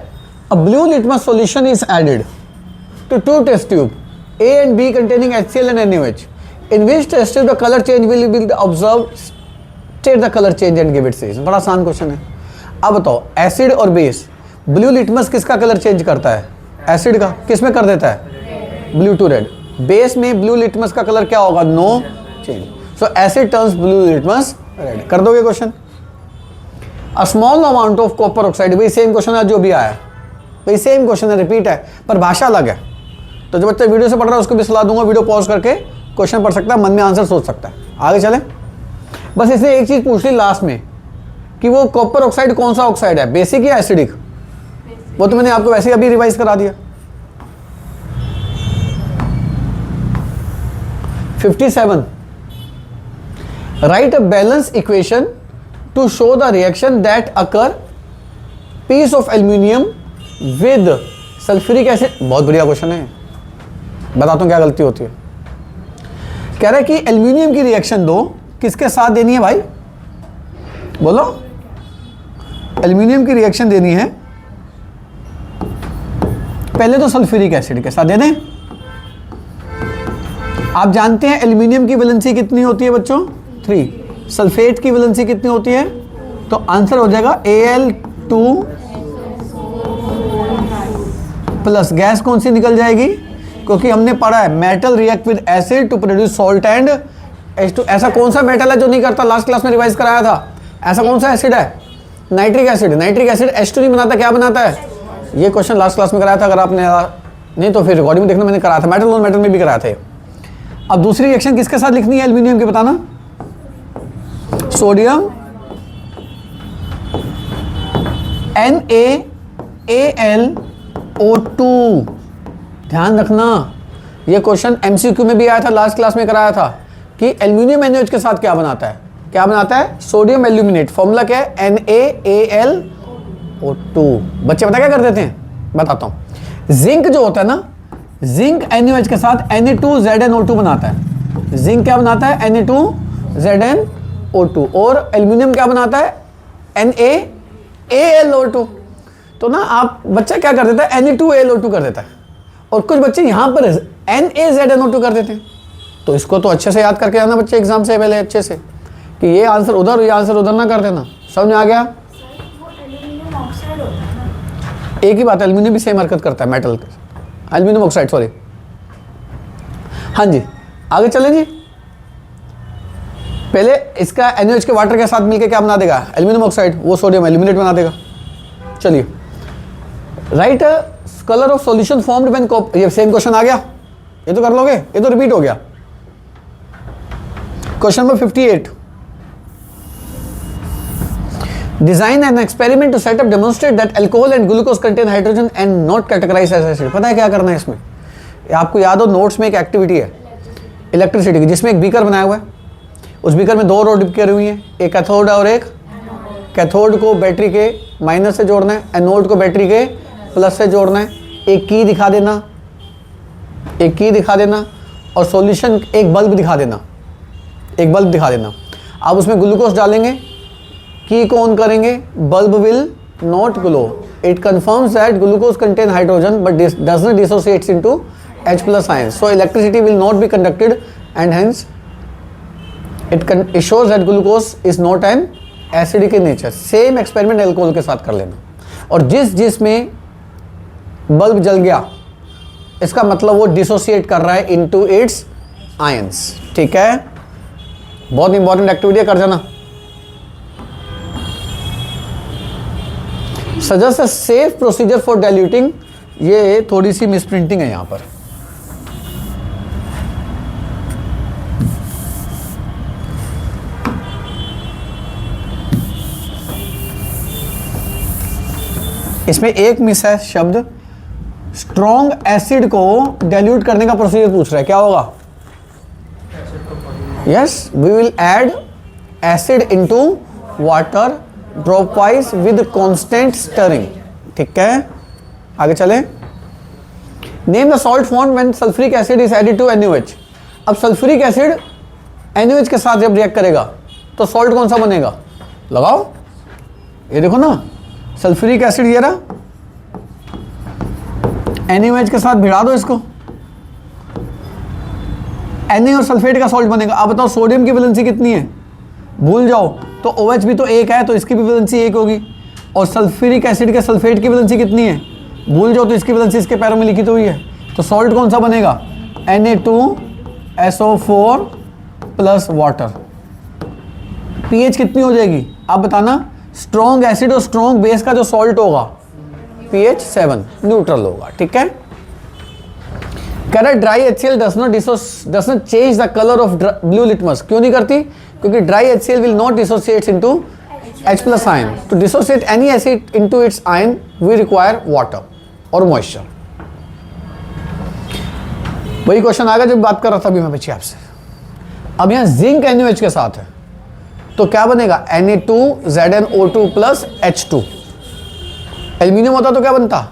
a blue litmus solution is added to two test tube A and B containing HCl and NaOH. In which test tube the color change will be observed? State the color change and give it says. बड़ा आसान क्वेश्चन है। अब बताओ, एसिड और बेस, ब्लू लिटमस किसका कलर चेंज करता है, एसिड का। किस में कर देता है, ब्लू टू रेड। बेस में ब्लू लिटमस का कलर क्या होगा, no change. So acid turns blue litmus red. कर दोगे question. A small amount of copper oxide, वही सेम क्वेश्चन है जो भी आया है, वही सेम क्वेश्चन है, रिपीट है, पर भाषा अलग है। तो जो बच्चा वीडियो से पढ़ रहा है उसको भी सलाह दूंगा, वीडियो पॉज करके क्वेश्चन पढ़ सकता है, मन में आंसर सोच सकता है। आगे चले। बस इसने एक चीज पूछ ली लास्ट में कि वो कॉपर ऑक्साइड कौन सा ऑक्साइड है, बेसिक या एसिडिक। वो तो मैंने आपको वैसे ही अभी रिवाइज करा दिया। 57. Write a balance equation to show the reaction that occur piece of aluminium with sulphuric acid. बहुत बढ़िया क्वेश्चन है, बताता हूँ क्या गलती होती है। कह रहा है कि एल्यूमिनियम की रिएक्शन दो, किसके साथ देनी है भाई, बोलो। एल्यूमिनियम की रिएक्शन देनी है, पहले तो सल्फ्यूरिक एसिड के साथ दे दें। आप जानते हैं एल्यूमिनियम की वैलेंसी कितनी होती है बच्चों, 3। सल्फेट की वैलेंसी कितनी होती है, तो आंसर हो जाएगा Al2 प्लस गैस कौन सी निकल जाएगी, क्योंकि हमने पढ़ा है metal react with acid to produce salt and H2। ऐसा कौन सा मेटल है जो नहीं करता, लास्ट क्लास में रिवाइज कराया था। ऐसा कौन सा एसिड है, nitric acid. Nitric acid H2 नहीं बनाता, क्या बनाता है, ये क्वेश्चन लास्ट क्लास में कराया था। अगर आपने नहीं तो फिर रिकॉर्डिंग में देखना, मैंने कराया था, मेटल नॉन मेटल में भी कराया था। अब दूसरी रिएक्शन किसके साथ लिखनी है एल्यूमिनियम की, बताना। Sodium NaAlO2। ध्यान रखना, ये क्वेश्चन MCQ में भी आया था, लास्ट क्लास में कराया था कि एल्यूमिनियम NaOH के साथ क्या बनाता है, क्या बनाता है, सोडियम एल्यूमिनेट। फॉर्मूला क्या है, NaAlO2। बच्चे पता क्या कर देते हैं, बताता हूँ। जिंक जो होता है ना, जिंक NaOH के साथ Na2ZnO2 बनाता है। जिंक क्या बनाता है, Na2ZnO2। और एल्यूमिनियम क्या बनाता है, NaAlO2। तो ना आप बच्चा क्या कर देता है, Na2AlO2 कर देता है, और कुछ बच्चे यहां पर NaZnO2 कर देते हैं। तो इसको तो अच्छे से याद करके आना बच्चे एग्जाम से पहले, अच्छे से, कि ये आंसर उधर, ये आंसर उधर ना कर देना। समझ में आ गया। वो एल्यूमिनियम ऑक्साइड होता है ना। एक ही बात है, एल्यूमिनियम भी सेम हरकत करता है मेटल के, एल्यूमिनियम ऑक्साइड, सॉरी। हाँ जी, आगे चलें जी। पहले इसका NaOH के वाटर के साथ मिलकर क्या बना देगा, एल्यूमिनियम ऑक्साइड, वो सोडियम एल्यूमिनेट बना देगा। चलिए, right colour of solution formed when copper. ये सेम क्वेश्चन आ गया, ये तो कर लोगे, ये तो रिपीट हो गया। Question number 58। Design an experiment to setup demonstrate that alcohol and glucose contain hydrogen and not categorise as acid. पता है क्या करना है इसमें, आपको याद हो नोट्स में एक एक्टिविटी है इलेक्ट्रिसिटी की, जिसमें एक बीकर बनाया हुआ है, उस बीकर में 2 रॉड डिप करी हुई है, एक कैथोड और एक। कैथोड को बैटरी के माइनस से जोड़ना है, एनोड को बैटरी के प्लस से जोड़ना है। एक की दिखा देना, एक की दिखा देना, और सॉल्यूशन एक बल्ब दिखा देना, एक बल्ब दिखा देना। आप उसमें ग्लूकोज डालेंगे, की को ऑन करेंगे, bulb will not glow. It confirms that glucose contain hydrogen but does not dissociates into H+ ions, so electricity will not be conducted and hence it shows that glucose is not an acidic in nature। Same experiment alcohol के साथ कर लेना, और जिसमें बल्ब जल गया इसका मतलब वो डिसोसिएट कर रहा है इनटू इट्स आयंस। ठीक है, बहुत इंपॉर्टेंट एक्टिविटी कर जाना। Suggest a safe procedure for diluting. ये थोड़ी सी मिसप्रिंटिंग है यहां पर। इसमें एक मिस है शब्द, स्ट्रॉन्ग एसिड को डाइल्यूट करने का प्रोसीजर पूछ रहा है, क्या होगा। Yes, we will add acid into water dropwise with constant stirring. ठीक है, आगे चले। Name the salt formed when sulphuric acid is added to NaOH। अब सल्फ्यूरिक एसिड NaOH के साथ जब रिएक्ट करेगा तो सॉल्ट कौन सा बनेगा, लगाओ, ये देखो ना, सल्फ्यूरिक एसिड ये रहा, NaOH के साथ भिड़ा दो इसको, Na और सल्फेट का सॉल्ट बनेगा। अब बताओ सोडियम की वैलेंसी कितनी है, भूल जाओ, तो OH भी तो 1 है, तो इसकी भी वैलेंसी 1 होगी। और सल्फ्यूरिक एसिड के सल्फेट की वैलेंसी कितनी है, भूल जाओ, तो इसकी वैलेंसी इसके पैरों में लिखी तो हुई है। तो सॉल्ट कौन सा बनेगा, Na2SO4 प्लस वाटर। pH कितनी हो जाएगी, आप बताना। स्ट्रॉन्ग एसिड और स्ट्रॉन्ग बेस का जो सॉल्ट होगा pH 7, न्यूट्रल होगा। ठीक है, कह रहा है dry HCl does not change the colour of blue litmus. क्यों नहीं करती, क्योंकि dry HCl will not dissociates into H+ ion। To dissociate any acid into its ion we require water और मॉइस्चर। वही क्वेश्चन आ गया जब बात कर रहा था अभी मैं बच्चे आपसे। अब यहाँ जिंक NaOH के साथ है तो क्या बनेगा, Na2ZnO2 प्लस H2। एल्यूमिनियम होता तो क्या बनता,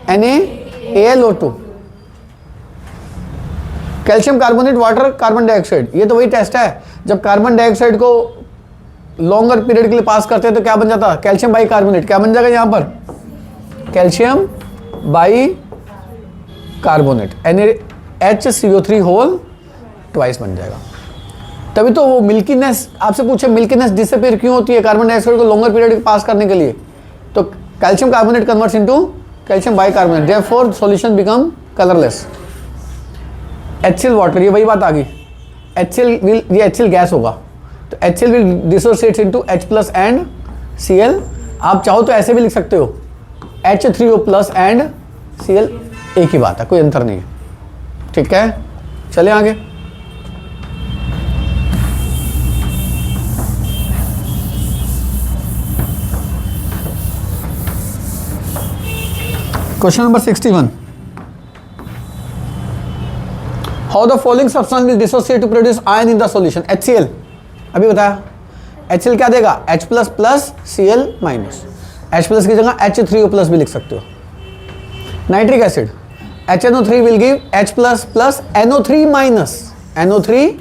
NaAlO2। Calcium carbonate water carbon dioxide, ये तो वही टेस्ट है, जब कार्बन डाइऑक्साइड को लॉन्गर पीरियड के लिए पास करते हैं तो क्या बन जाता, कैल्शियम बाई कार्बोनेट। क्या बन जाएगा यहाँ पर, calcium bicarbonate, NaHCO3 whole twice बन जाएगा। तभी तो वो मिल्कीनेस आपसे पूछे, मिल्कीनेस डिसअपीयर क्यों होती है कार्बन डाइऑक्साइड को लॉन्गर पीरियड पास करने के लिए, तो calcium carbonate converts into calcium by carbonate, therefore solution become colourless. HCl water, ये वही बात आ गई, HCl विल, ये HCl गैस होगा तो HCl will dissociates into H plus and Cl। आप चाहो तो ऐसे भी लिख सकते हो H3O प्लस एंड Cl, एक ही बात है, कोई अंतर नहीं है। ठीक है, चले आगे। Question number 61, how the following substance will dissociate to produce ion in the solution. HCl अभी बताया, HCl क्या देगा, H plus plus Cl minus, H plus की जगह H3O प्लस भी लिख सकते हो। Nitric acid HNO3 will give H plus plus NO3 minus, NO3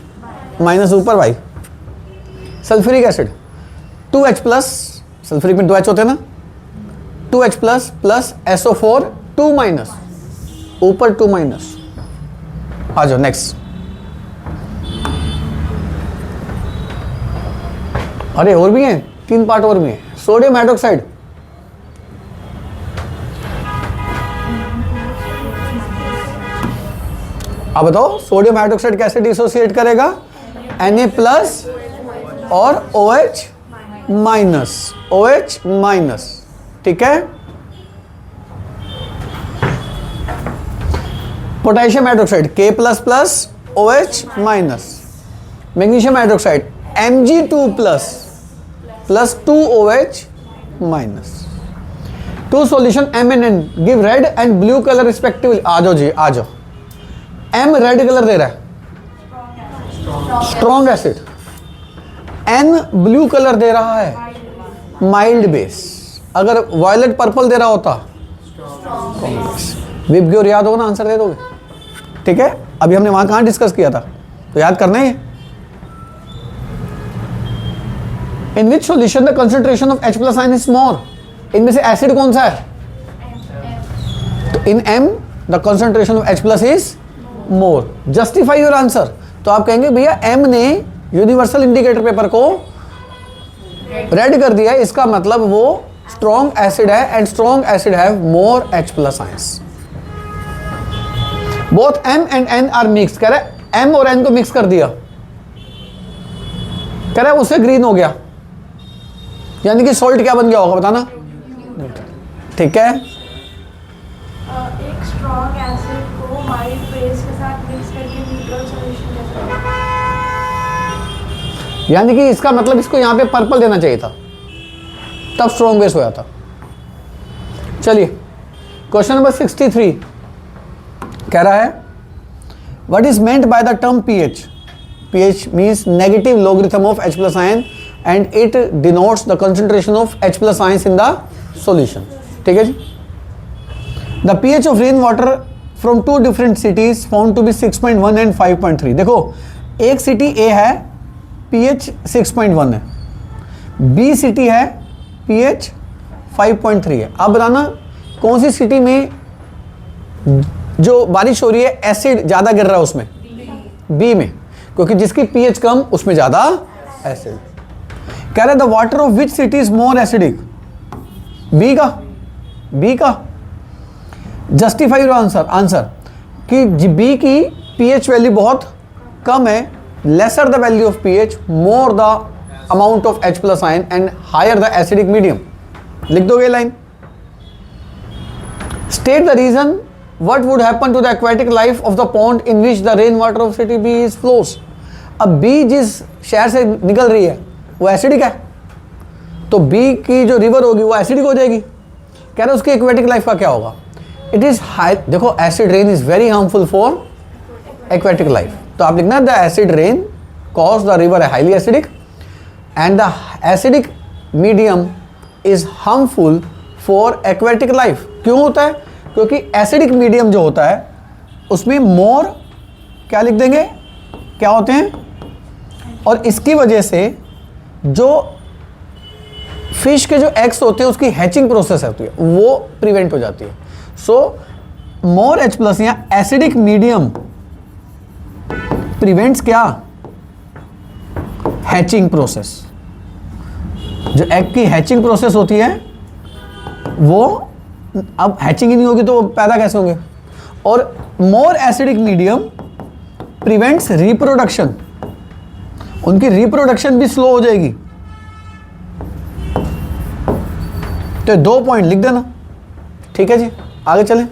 minus ऊपर भाई। Sulphuric acid 2H plus, sulphuric में 2H होते हैं ना, 2H plus plus SO4 2 minus, ऊपर 2 माइनस। आ जाओ नेक्स्ट। अरे और भी हैं, 3 पार्ट और भी हैं। सोडियम हाइड्रोक्साइड, अब बताओ सोडियम हाइड्रोक्साइड कैसे डिसोसिएट करेगा, Na प्लस और OH माइनस, OH माइनस। ठीक है, potassium hydroxide K plus plus OH minus, magnesium hydroxide Mg2 plus plus 2OH minus. Two solution M and N give red and blue colour respectively. आ जाओ जी, आ जाओ। M रेड कलर दे रहा है, strong acid, N blue colour दे रहा है, माइल्ड बेस। अगर वायलेट पर्पल दे रहा होता, विबग्योर याद होगा ना, आंसर दे दोगे। ठीक है, अभी हमने वहां कहां डिस्कस किया था, तो याद करना है। In which solution the concentration of H plus ion is more, इनमें से एसिड कौन सा है, तो in M the concentration of H plus is more. Justify your answer, तो आप कहेंगे भैया M ने यूनिवर्सल इंडिकेटर पेपर को रेड कर दिया, इसका मतलब वो स्ट्रॉन्ग एसिड है and strong acid have more H plus ions. Both M and N are mix, कह रहा है M और N को मिक्स कर दिया, कह रहा है उससे ग्रीन हो गया, यानी कि सॉल्ट क्या बन गया होगा बताना। ठीक है, एक स्ट्रॉन्ग एसिड को माइल्ड बेस के साथ मिक्स करके न्यूट्रल सॉल्यूशन कैसे, यानी कि इसका मतलब इसको यहाँ पे पर्पल देना चाहिए था, तब स्ट्रॉन्ग बेस होया था। चलिए क्वेश्चन नंबर 63 कह रहा है, what is meant by the term pH। pH means negative logarithm of H plus ion and it denotes the concentration of H plus ions in the solution. ठीक है जी, the pH of rain water from 2 different cities found to be 6.1 and 5.3। देखो एक सिटी A है pH 6.1 है, B सिटी है pH 5.3 है। आप बताना कौन सी सिटी में जो बारिश हो रही है एसिड ज्यादा गिर रहा है, उसमें B में, क्योंकि जिसकी pH कम उसमें ज्यादा एसिड। कह रहे the water of which city is more acidic, B का। जस्टिफाई योर आंसर कि बी की pH वैल्यू बहुत कम है, lesser the value of pH, more the amount of H plus ion and higher the acidic medium. लिख दोगे line. State the reason what would happen to the aquatic life of the pond in which the rain water of city B is flows। अब B जिस शहर से निकल रही है वो एसिडिक है, तो B की जो रिवर होगी वो एसिडिक हो जाएगी। कह रहे उसकी एक्वेटिक लाइफ का क्या होगा। इट इज हाई, देखो acid rain is very harmful for aquatic life, तो आप लिखना the acid rain cause the river highly acidic and the acidic medium is harmful for aquatic life. क्यों होता है? क्योंकि एसिडिक मीडियम जो होता है उसमें मोर क्या लिख देंगे, क्या होते हैं, और इसकी वजह से जो फिश के जो एग्स होते हैं उसकी हैचिंग प्रोसेस होती है वो प्रिवेंट हो जाती है. सो मोर H प्लस या एसिडिक मीडियम प्रिवेंट्स क्या, हैचिंग प्रोसेस. जो एग की हैचिंग प्रोसेस होती है वो, अब हैचिंग ही नहीं होगी तो पैदा कैसे होंगे. और more acidic medium prevents reproduction, उनकी रिप्रोडक्शन भी स्लो हो जाएगी. तो 2 पॉइंट लिख देना. ठीक है जी, आगे चलें.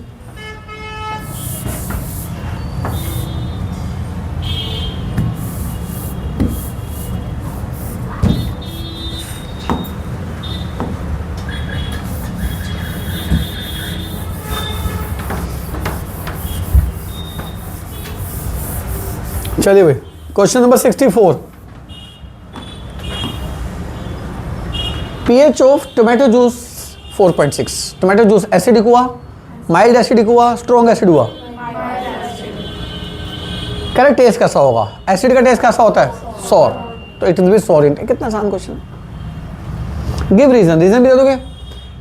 चलिए भाई, question number 64. pH of tomato juice 4.6. Tomato juice acidic हुआ, माइल्ड एसिडिक हुआ, स्ट्रॉन्ग एसिड हुआ. करेक्ट टेस्ट कैसा होगा? एसिड का टेस्ट कैसा होता है? सॉर. तो इट विल बी सॉर इन. कितना आसान क्वेश्चन है. गिव रीजन, रीजन भी दे दोगे.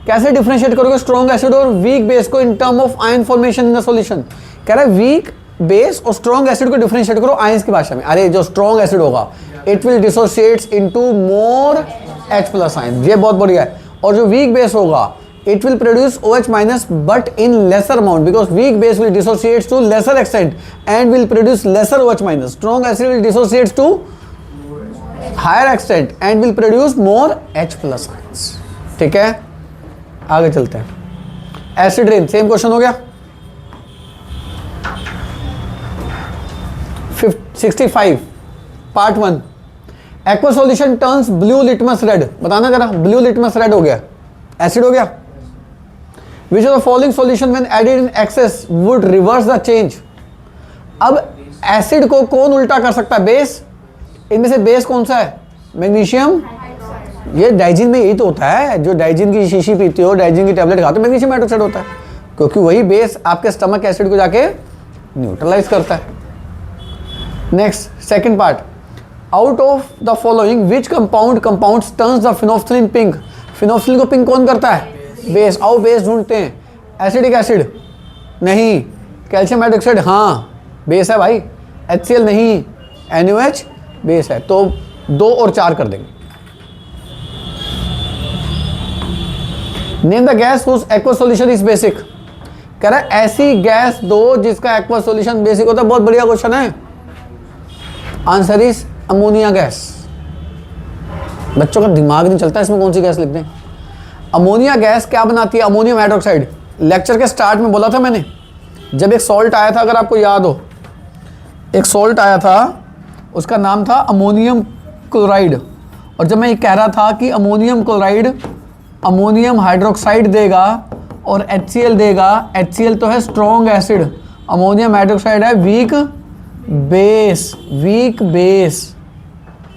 कैसे डिफरेंशिएट करोगे स्ट्रॉन्ग एसिड और वीक बेस को in term of ion formation in the solution? कह रहा है वीक बेस और स्ट्रॉन्ग एसिड को डिफरेंशिएट करो आयंस की भाषा में. अरे जो स्ट्रॉन्ग एसिड होगा it will dissociates into more H plus ion, ये बहुत बढ़िया है. और जो वीक बेस होगा it will produce OH minus but in lesser amount because weak base will dissociates to laser extent and will produce lesser OH minus. Strong acid will dissociates to higher extent and will produce more H plus ions. ठीक है, आगे चलते हैं. एसिड रेन, सेम क्वेश्चन हो गया. 65 part 1. Aqua solution turns blue litmus red. बताना जरा, ब्लू लिटमस रेड हो गया, एसिड हो गया. Which of the following solution when added in excess would reverse the change. अब एसिड को कौन उल्टा कर सकता है? बेस. इनमें से बेस कौन सा है? मैग्नीशियम. ये डाइजिन में यही तो होता है, जो डाइजिन की शीशी पीते हो, डाइजिन की टैबलेट खाते हो, मैग्नीशियम हाइड्रोक्साइड होता है, क्योंकि वही बेस आपके स्टमक एसिड को जाके न्यूट्रलाइज करता है. Next, second part. Out of the following which compounds turns the phenolphthalein pink. Phenolphthalein को पिंक कौन करता है? बेस. आओ बेस ढूंढते हैं. एसिडिक एसिड नहीं, कैल्शियम हाइड्रोक्साइड हाँ बेस है भाई, HCl नहीं, NaOH बेस है. तो 2 और 4 कर देंगे. Name the gas whose aqua solution is basic. कह रहा है ऐसी गैस दो जिसका एक्वा सॉल्यूशन बेसिक होता है. बहुत बढ़िया क्वेश्चन है. Answer is ammonia gas. बच्चों का दिमाग नहीं चलता इसमें कौन सी गैस लिख दें. अमोनिया गैस क्या बनाती है? Ammonium hydroxide. लेक्चर के स्टार्ट में बोला था मैंने, जब एक सॉल्ट आया था, अगर आपको याद हो, एक सॉल्ट आया था उसका नाम था अमोनियम क्लोराइड. और जब मैं ये कह रहा था कि अमोनियम क्लोराइड अमोनियम हाइड्रोक्साइड देगा और HCl देगा. HCl तो है स्ट्रॉन्ग एसिड, अमोनियम हाइड्रोक्साइड है वीक बेस. Weak base.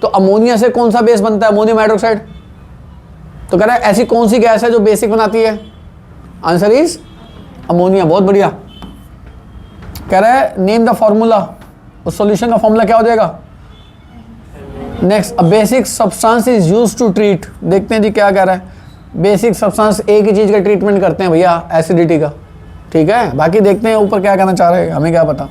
तो अमोनिया से कौन सा बेस बनता है? Ammonium hydroxide. तो कह रहा है ऐसी कौन सी गैस है जो बेसिक बनाती है? Answer is ammonia. बहुत बढ़िया. कह रहा है नेम द फॉर्मूला. उस सॉल्यूशन का फॉर्मूला क्या हो जाएगा? Next, a basic substance is used to treat. देखते हैं जी क्या कह रहा है. बेसिक सब्सटेंस एक ही चीज़ का ट्रीटमेंट करते हैं भैया, एसिडिटी का. ठीक है, बाकी देखते हैं ऊपर क्या कहना चाह रहे हैं, हमें क्या पता.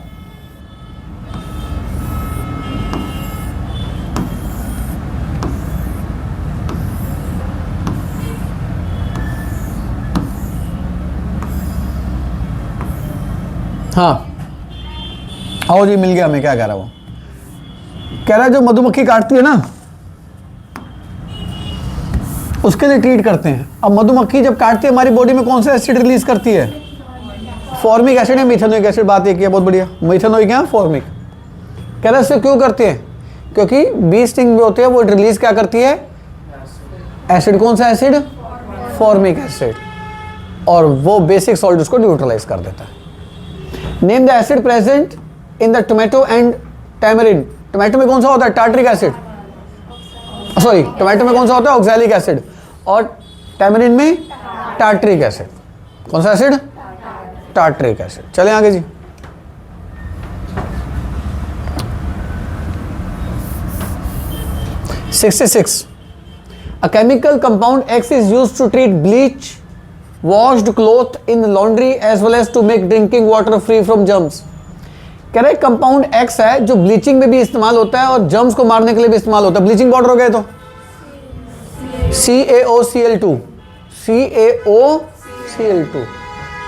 हाँ आओ जी, मिल गया हमें. क्या कह रहा है वो? कह रहा है जो मधुमक्खी काटती है ना उसके लिए ट्रीट करते हैं. अब मधुमक्खी जब काटती है हमारी बॉडी में कौन सा एसिड रिलीज करती है? फॉर्मिक एसिड है मिथेनोइक एसिड. बात एक है, बहुत बढ़िया. मिथेनोइक है फॉर्मिक. कह रहा है इससे क्यों करते हैं? क्योंकि बी स्टिंग भी होती है वो रिलीज क्या करती है? एसिड. कौन सा एसिड? Formic acid. और वो बेसिक सॉल्ट उसको न्यूट्रलाइज कर देता है. Name the acid present in the tomato and tamarind. Tomato में कौन सा होता है? टार्ट्रिक एसिड, सॉरी टोमेटो में कौन सा होता है? ऑक्सैलिक एसिड, और टैमरिन में टार्ट्रिक एसिड। कौन सा एसिड? Tartaric acid. चलें आगे जी। (66) A chemical compound X is used to treat bleach washed cloth in laundry as well as to make drinking water free from germs। कह रहे कंपाउंड X है जो ब्लीचिंग में भी इस्तेमाल होता है और जर्म्स को मारने के लिए भी इस्तेमाल होता है। ब्लीचिंग पाउडर हो गए तो CaOCl2, CaOCl2।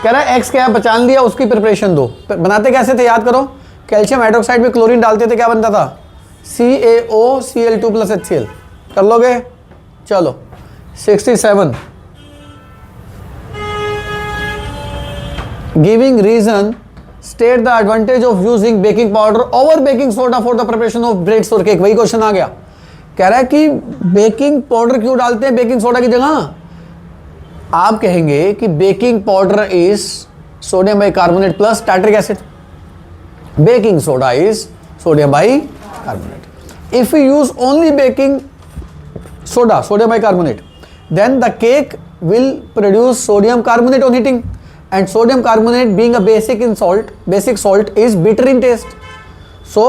कह रहा है X क्या है? पहचान लिया, उसकी प्रिपरेशन दो। बनाते कैसे थे याद करो, कैल्शियम हाइड्रोक्साइड में क्लोरीन डालते थे, क्या बनता था? CaOCl2 + HCl। कर लोगे? चलो 67 giving reason state the advantage of using baking powder over baking soda for the preparation of breads और केक। वही क्वेश्चन आ गया। कह रहा है कि बेकिंग पाउडर क्यों डालते हैं बेकिंग सोडा की जगह? आप कहेंगे कि baking powder is sodium bicarbonate plus tartaric acid, baking soda is sodium bicarbonate. If you use only baking soda, sodium bicarbonate, then the cake will produce sodium carbonate on heating, and sodium carbonate being a basic salt is bitter in taste, so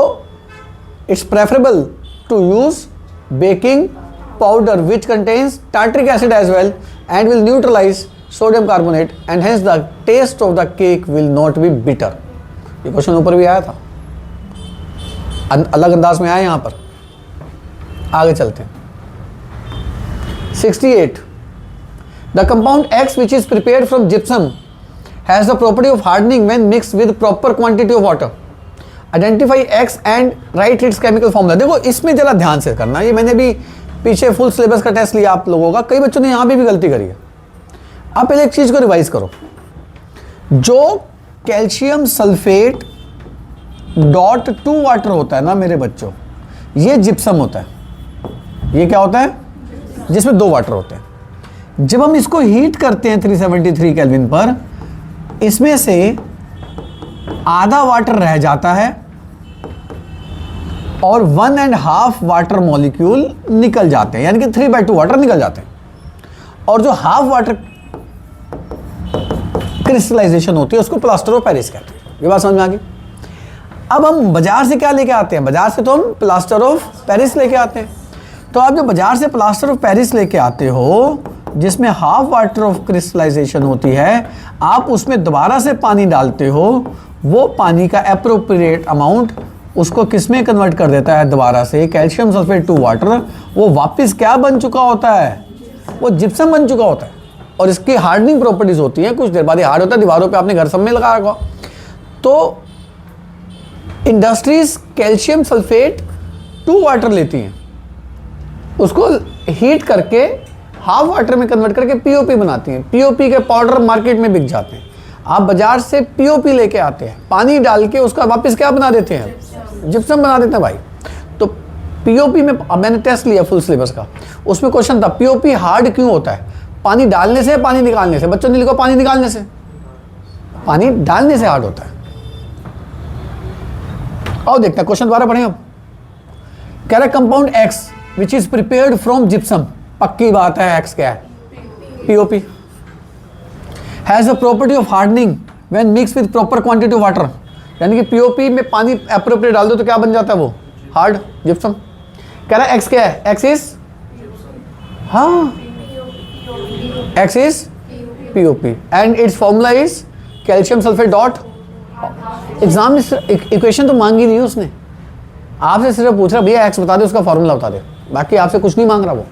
it's preferable to use baking powder which contains tartric acid as well and will neutralize sodium carbonate, and hence the taste of the cake will not be bitter। ये क्वेश्चन ऊपर भी आया था, अलग अंदाज में आया यहाँ पर। आगे चलते हैं। 68 The compound X which is prepared from gypsum has the property of hardening when mixed with proper quantity of water। Identify X and write its chemical formula। देखो इसमें जरा ध्यान से करना, ये मैंने भी पीछे फुल सिलेबस का टेस्ट लिया आप लोगों का, कई बच्चों ने यहाँ भी गलती करी है। आप पहले एक चीज को रिवाइज करो, जो कैल्शियम सल्फेट .2 वाटर होता है ना मेरे बच्चों, ये जिप्सम होता है। ये क्या होता है? जिसमें 2 वाटर होते हैं। जब हम इसको हीट करते हैं 373 केल्विन पर, इसमें से आधा वाटर रह जाता है और 1.5 वाटर मॉलिक्यूल निकल जाते हैं, यानी कि 3/2 वाटर निकल जाते हैं, और जो हाफ वाटर क्रिस्टलाइजेशन होती है उसको प्लास्टर ऑफ पेरिस कहते हैं। ये बात समझ में आ गई? अब हम बाजार से क्या लेके आते हैं? बाजार से तो हम प्लास्टर ऑफ पेरिस लेके आते हैं। तो आप जो बाजार से प्लास्टर ऑफ पेरिस लेके आते हो जिसमें हाफ वाटर ऑफ क्रिस्टलाइजेशन होती है, आप उसमें दोबारा से पानी डालते हो, वो पानी का एप्रोप्रिएट अमाउंट उसको किस में कन्वर्ट कर देता है? दोबारा से कैल्शियम सल्फेट टू वाटर। वो वापस क्या बन चुका होता है? वो जिप्सम बन चुका होता है, और इसकी हार्डनिंग प्रॉपर्टीज होती हैं, कुछ देर बाद ये हार्ड होता है। दीवारों पे आपने घर सब में लगा रखा। तो industries calcium sulphate two water लेती हैं, उसको हीट करके हाफ वाटर में कन्वर्ट करके पीओपी बनाती हैं। पीओपी के पाउडर मार्केट में बिक जाते हैं। आप बाजार से पीओपी लेके आते हैं, पानी डाल के उसका वापस क्या बना देते हैं? जिप्सम बना देते हैं भाई। तो पीओपी में अब मैंने टेस्ट लिया फुल सिलेबस का, उसमें क्वेश्चन था पीओपी हार्ड क्यों होता है? पानी डालने से, पानी निकालने से? बच्चों ने लिखो पानी निकालने से। पानी डालने से हार्ड होता है। और देखते हैं क्वेश्चन दोबारा पढ़ें अब। कह रहा है compound x which is prepared from gypsum, पक्की बात है एक्स क्या है? POP. Has the property of hardening when mix with proper quantity of water, यानी कि पीओपी में पानी एप्रोप्रिएट डाल दो तो क्या बन जाता है? वो हार्ड जिप्सम। कह रहा है एक्स क्या है? एक्स इज, हाँ x is POP and it's formula is calcium sulphate dot. Exam में इक्वेशन तो मांगी नहीं उसने, आपसे सिर्फ पूछ रहा भैया एक्स बता दे, उसका फॉर्मूला बता दे, बाकी आपसे कुछ नहीं मांग रहा वो।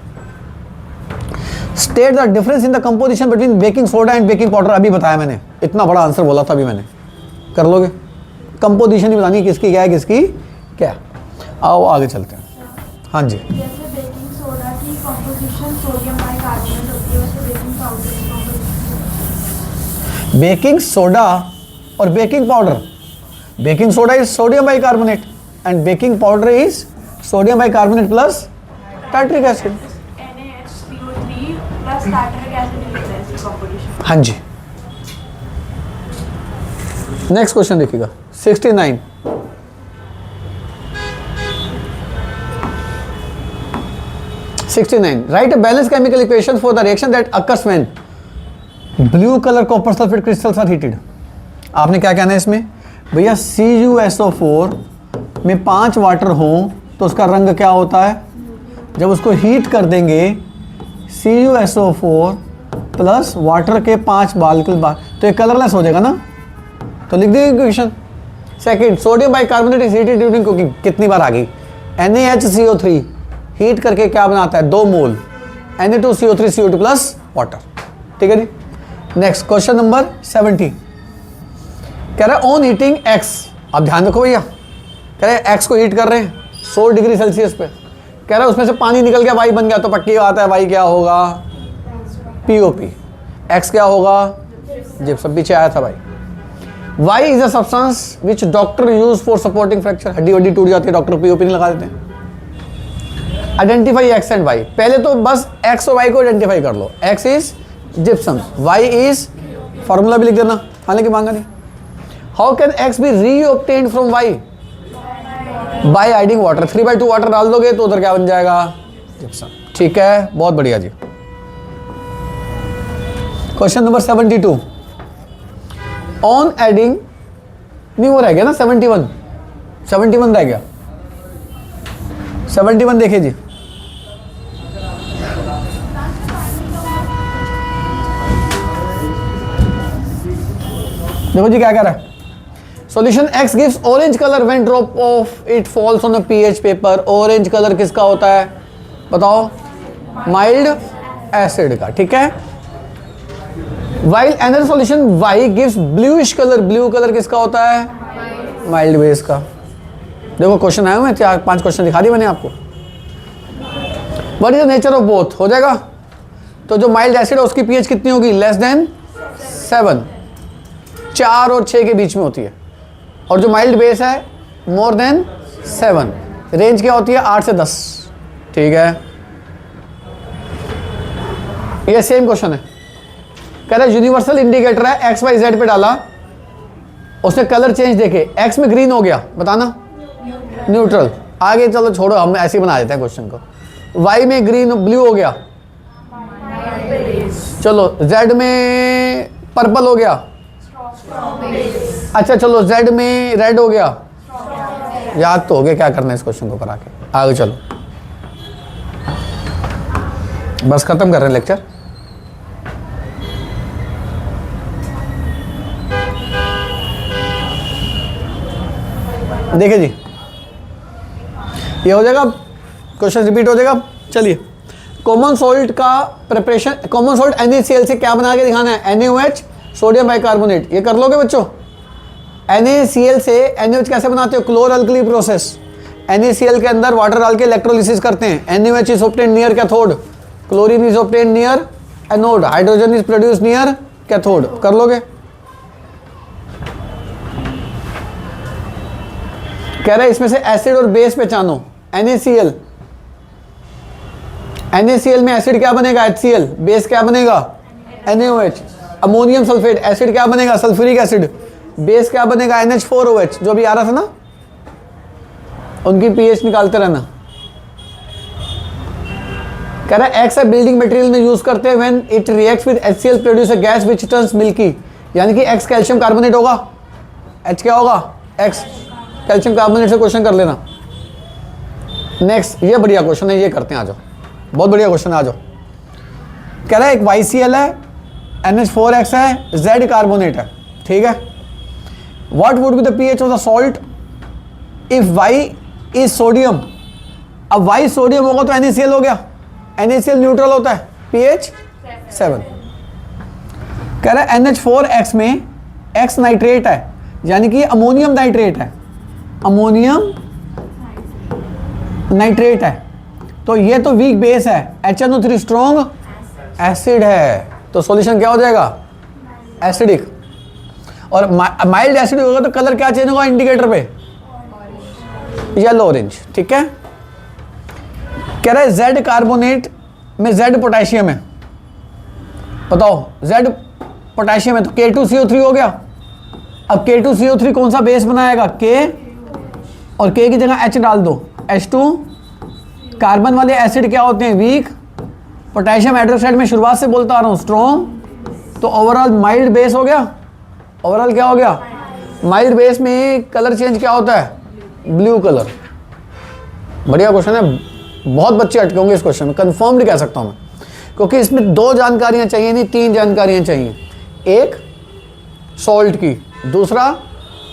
State the difference in the composition between baking soda and baking powder. अभी बताया मैंने, इतना बड़ा आंसर बोला था अभी मैंने। कर लोगे? कंपोजिशन ही बतानी है किसकी क्या है किसकी क्या। आओ आगे चलते हैं। हाँ जी। जैसे बेकिंग सोडा की कंपोजिशन सोडियम बाइकार्बोनेट होती है, वैसे बेकिंग पाउडर की कंपोजिशन। बेकिंग सोडा और baking powder, baking soda is sodium bicarbonate and baking powder is sodium bicarbonate plus tartaric acid. NaHCO3 plus tartaric acid मिलता है इसकी कंपोजिशन। हाँ जी। नेक्स्ट क्वेश्चन देखिएगा 69। 69. Write a balanced chemical equation for the reaction that occurs when blue color copper sulfate crystals are heated. आपने क्या कहना है इसमें भैया, CuSO4 में 5 वाटर हों तो उसका रंग क्या होता है? जब उसको हीट कर देंगे CuSO4 प्लस वाटर के 5 बाल्कल तो ये कलरलेस हो जाएगा ना, तो लिख देंगे equation. Second, sodium bicarbonate is heated during cooking. कितनी बार आ गई? NaHCO3 हीट करके क्या बनाता है? 2 मोल Na2CO3 CO2 प्लस वाटर. ठीक है जी. नेक्स्ट क्वेश्चन नंबर 70 कह रहा है ऑन हीटिंग X. आप ध्यान रखो भैया, कह रहे हैं X को हीट कर रहे हैं 100 डिग्री सेल्सियस पे. कह रहा है उसमें से पानी निकल गया, वाई बन गया, तो पट्टी आता है वाई क्या होगा? POP. X क्या होगा? जिप्सम. पीछे आया था भाई. Y is a substance which doctor use for supporting fracture. हड्डी वड्डी टूट जाती है, डॉक्टर POP नहीं लगा देते हैं. Identify X and Y. पहले तो बस X और Y को आइडेंटिफाई कर लो. X is gypsum, Y is formula भी लिख देना, हालांकि मांगा नहीं. How can X be reobtained from Y? By adding water. 3/2 water डाल दोगे तो उधर क्या बन जाएगा? जिप्सम. ठीक है, बहुत बढ़िया जी. क्वेश्चन नंबर 72 ऑन एडिंग, नहीं वो रह गया ना 71 रह गया. 71 देखिए जी. देखो जी क्या कह रहा है. Solution X gives orange colour when drop of it falls on a pH paper. Orange colour किसका होता है बताओ? माइल्ड एसिड का. ठीक है. While another solution Y gives bluish colour. Blue colour किसका होता है? माइल्ड बेस का. देखो क्वेश्चन आया हुआ, 4-5 क्वेश्चन दिखा दिए मैंने आपको. What is the nature of both हो जाएगा. तो जो माइल्ड एसिड है उसकी pH कितनी होगी? Less than 7. 4 और 6 के बीच में होती है. और जो माइल्ड बेस है मोर देन 7. रेंज क्या होती है? 8 से 10. ठीक है. ये सेम क्वेश्चन है. कह रहा है यूनिवर्सल इंडिकेटर है, X Y Z पे डाला, उसने कलर चेंज देखे. X में ग्रीन हो गया, बताना. न्यूट्रल. आगे चलो छोड़ो, हम ऐसे ही बना देते हैं क्वेश्चन को. Y में ग्रीन ब्लू हो गया, चलो. Z में पर्पल हो गया, अच्छा चलो. Z में रेड हो गया. याद तो हो गया क्या करना है इस क्वेश्चन को करा के. आगे चलो, बस खत्म कर रहे हैं लेक्चर. देखिए जी, ये हो जाएगा, क्वेश्चन रिपीट हो जाएगा. चलिए, कॉमन सॉल्ट का प्रिपरेशन. कॉमन सॉल्ट NaCl से क्या बना के दिखाना है? NaOH sodium bicarbonate. ये कर लोगे बच्चों? NaCl से NaOH कैसे बनाते हो? क्लोर अल्कली प्रोसेस. NaCl के अंदर वाटर डाल के इलेक्ट्रोलिसिस करते हैं. NaOH is obtained near cathode, chlorine is obtained near anode, hydrogen is produce near cathode. कर लोगे? कह रहे हैं इसमें से एसिड और बेस पहचानो. NaCl में एसिड क्या बनेगा? HCl. बेस क्या बनेगा? NaOH. अमोनियम सल्फेट एसिड क्या बनेगा? Sulphuric acid. बेस क्या बनेगा? NH4OH. जो अभी आ रहा था ना, उनकी pH निकालते रहना. कह रहा है X है बिल्डिंग मटेरियल में यूज करते हैं when it reacts with HCl produce a gas which turns milky. यानी कि X कैल्शियम कार्बोनेट होगा, H क्या होगा? X कैल्शियम कार्बोनेट से क्वेश्चन कर लेना. नेक्स्ट, ये बढ़िया क्वेश्चन है, ये करते हैं. आ जाओ, बहुत बढ़िया क्वेश्चन है, आ जाओ. कह रहा है एक YCl है, NH4X है, Z कार्बोनेट है. ठीक है. What would be the pH of the salt if Y is sodium. अब Y सोडियम होगा तो NaCl हो गया. NaCl न्यूट्रल होता है, pH 7. कह रहा है NH4X में X नाइट्रेट है, यानी कि अमोनियम नाइट्रेट है. अमोनियम नाइट्रेट है, तो ये तो वीक बेस है. HNO3 स्ट्रॉन्ग एसिड है, तो सॉल्यूशन क्या हो जाएगा? एसिडिक. और माइल्ड एसिड होगा तो कलर क्या चेंज होगा इंडिकेटर पे? Yellow orange. ठीक है. कह रहा है Z कार्बोनेट में Z पोटेशियम है. बताओ, Z पोटेशियम है तो K2CO3 हो गया. अब K2CO3 कौन सा बेस बनाएगा? K, और K की जगह H डाल दो, H2 कार्बन वाले एसिड क्या होते हैं? वीक। पोटेशियम हाइड्रोक्साइड में शुरुआत से बोलता आ रहा हूँ स्ट्रॉन्ग। तो ओवरऑल माइल्ड बेस हो गया। ओवरऑल क्या हो गया? माइल्ड बेस में कलर चेंज क्या होता है? Blue colour. बढ़िया क्वेश्चन है, बहुत बच्चे अटके होंगे इस क्वेश्चन में, कंफर्म्ड कह सकता हूँ मैं, क्योंकि इसमें 2 जानकारियाँ चाहिए, नहीं 3 जानकारियाँ चाहिए। एक सॉल्ट की, दूसरा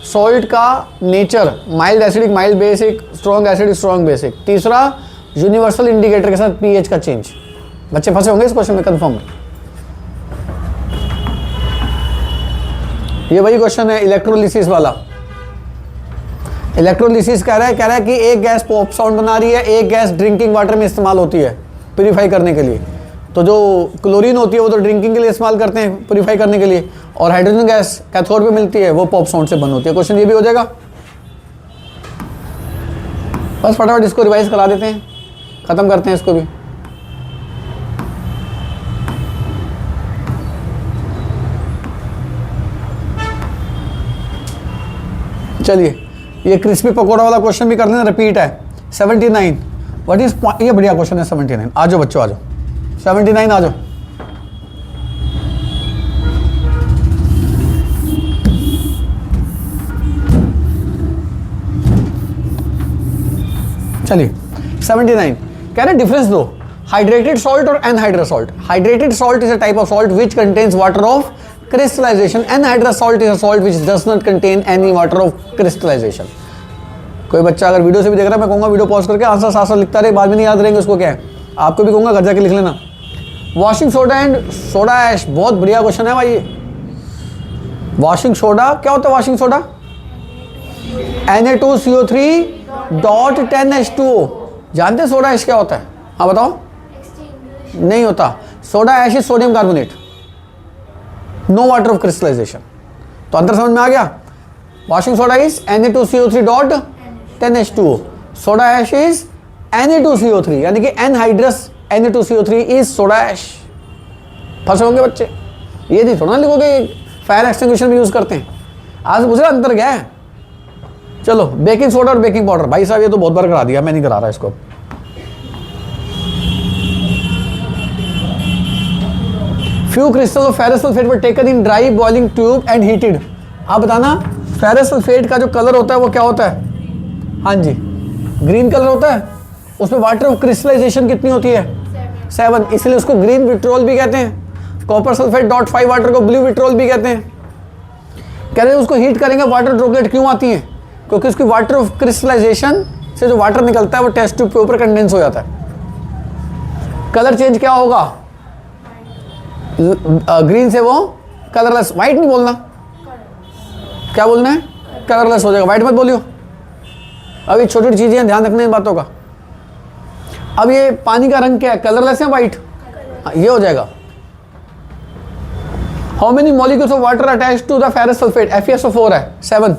सॉल्ट का nature, mild acidic mild basic, strong acidic strong basic, तीसरा यूनिवर्सल इंडिकेटर के साथ पीएच का चेंज। बच्चे फंसे होंगे इस क्वेश्चन में कंफर्म। ये वही क्वेश्चन है इलेक्ट्रोलिसिस वाला। इलेक्ट्रोलिसिस कह रहा है कि एक गैस पॉप साउंड बना रही है, एक गैस ड्रिंकिंग वाटर में इस्तेमाल होती है प्यूरीफाई करने के लिए। तो जो क्लोरीन होती है वो तो ड्रिंकिंग के लिए इस्तेमाल करते हैं प्यूरीफाई करने के लिए, और हाइड्रोजन गैस कैथोड पे मिलती है, वो पॉप साउंड से बंद होती है। क्वेश्चन ये भी हो जाएगा। बस फटाफट इसको रिवाइज करा देते हैं, खत्म करते हैं इसको भी। चलिए ये क्रिस्पी पकौड़ा वाला क्वेश्चन भी कर लेना, रिपीट है। 79 व्हाट इज, ये बढ़िया क्वेश्चन है 79। आ जाओ बच्चों, आ जाओ 79 आ जाओ। चलिए 79 कह रहे डिफरेंस दो, हाइड्रेटेड सॉल्ट और anhydrous salt. Hydrated salt is a type of salt which contains water of crystallization. Anhydrous salt is a salt which does not contain any water of crystallization. कोई बच्चा अगर वीडियो से भी देख रहा है, मैं कहूँगा वीडियो पॉज करके आंसर साथ साथ लिखता रहे, बाद में नहीं याद रहेंगे उसको क्या है। आपको भी कहूँगा घर जाके लिख लेना। Washing soda and soda ash, बहुत बढ़िया क्वेश्चन है भाई। वॉशिंग सोडा क्या होता है? Washing soda Na2CO3.10H2O। जानते हैं सोडा ऐश क्या होता है? हाँ बताओ। नहीं होता। Soda ash is sodium carbonate, no water of crystallisation. तो अंतर समझ में आ गया। Washing soda is Na2CO3.10H2O, soda ash is Na2CO3, यानी कि anhydrous Na2CO3 is soda ash. फंसे होंगे बच्चे, ये नहीं थोड़ा लिखोगे फायर एक्सटिंग्विशर में यूज करते हैं। आज पूछ रहा अंतर क्या है। चलो बेकिंग सोडा और बेकिंग पाउडर, भाई साहब ये तो बहुत बार करा दिया, मैं नहीं करा रहा इसको। Few crystals of ferrous sulfate were taken in dry boiling tube and heated. आप बताना फेरस सल्फेट का जो कलर होता है वो क्या होता है? हाँ जी, ग्रीन कलर होता है। उसमें वाटर ऑफ क्रिस्टलाइजेशन कितनी होती है? 7, इसलिए उसको ग्रीन विट्रोल भी कहते हैं। कॉपर सल्फेट .5 वाटर को ब्लू विट्रोल भी कहते हैं। कह रहे हैं उसको हीट करेंगे, वाटर ड्रॉपलेट क्यों आती है? क्योंकि उसकी वाटर ऑफ क्रिस्टलाइजेशन से जो वाटर निकलता है वो टेस्ट ट्यूब के ऊपर कंडेंस हो जाता है। कलर चेंज क्या होगा? ग्रीन से वो कलरलेस, वाइट नहीं बोलना, क्या बोलना है? कलरलेस हो जाएगा, वाइट मत बोलियो। अब ये छोटी छोटी चीजें ध्यान रखने इन बातों का। अब ये पानी का रंग क्या है? कलरलेस है वाइट, ये हो जाएगा। How many molecules of water attached to the ferrous sulphate? FeSO4 है, 7।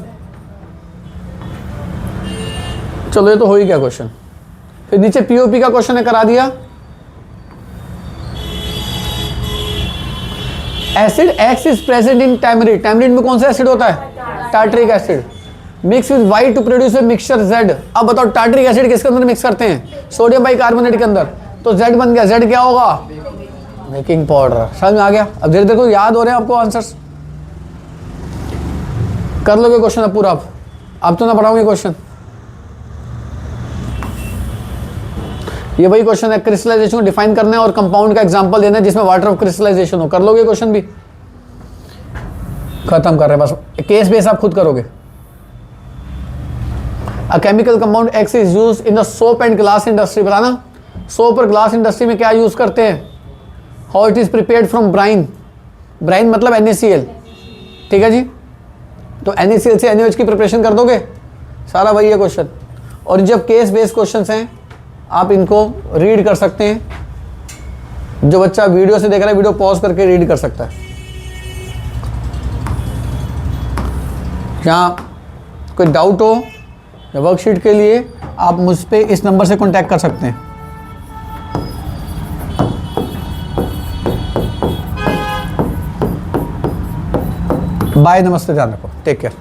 चलो ये तो हो ही गया क्वेश्चन। फिर नीचे POP का क्वेश्चन है, करा दिया। Acid X is present in tamarind. Tamarind में कौन सा एसिड होता है? Tartaric acid. Mix with white to produce a mixture Z। अब बताओ टार्टरिक एसिड किसके अंदर मिक्स करते हैं? सोडियम बाइकार्बोनेट के अंदर। तो Z बन गया। Z क्या होगा? Baking powder. समझ में आ गया? अब धीरे धीरे को याद हो रहे हैं आपको आंसर्स, कर लोगे क्वेश्चन अब पूरा। अब तो ना पढ़ाऊंगे क्वेश्चन। ये वही क्वेश्चन है, क्रिस्टलाइजेशन को डिफाइन करना है और कंपाउंड का एग्जांपल देना है जिसमें वाटर ऑफ क्रिस्टलाइजेशन हो। कर लोगे क्वेश्चन भी, खत्म कर रहे हैं बस। केस बेस आप खुद करोगे। A chemical compound X is used in the soap and glass industry. बताना सोप और ग्लास इंडस्ट्री में क्या यूज करते हैं? How it is prepared from brine. Brine मतलब NaCl, ठीक है जी। तो NaCl से NaOH की प्रिपरेशन कर दोगे, सारा वही है क्वेश्चन। और जब केस बेस्ड क्वेश्चंस हैं आप इनको रीड कर सकते हैं। जो बच्चा वीडियो से देख रहा है वीडियो पॉज करके रीड कर सकता है। यहाँ कोई डाउट हो या वर्कशीट के लिए आप मुझ पे इस नंबर से कांटेक्ट कर सकते हैं। बाय, नमस्ते, ध्यान रखो, टेक केयर।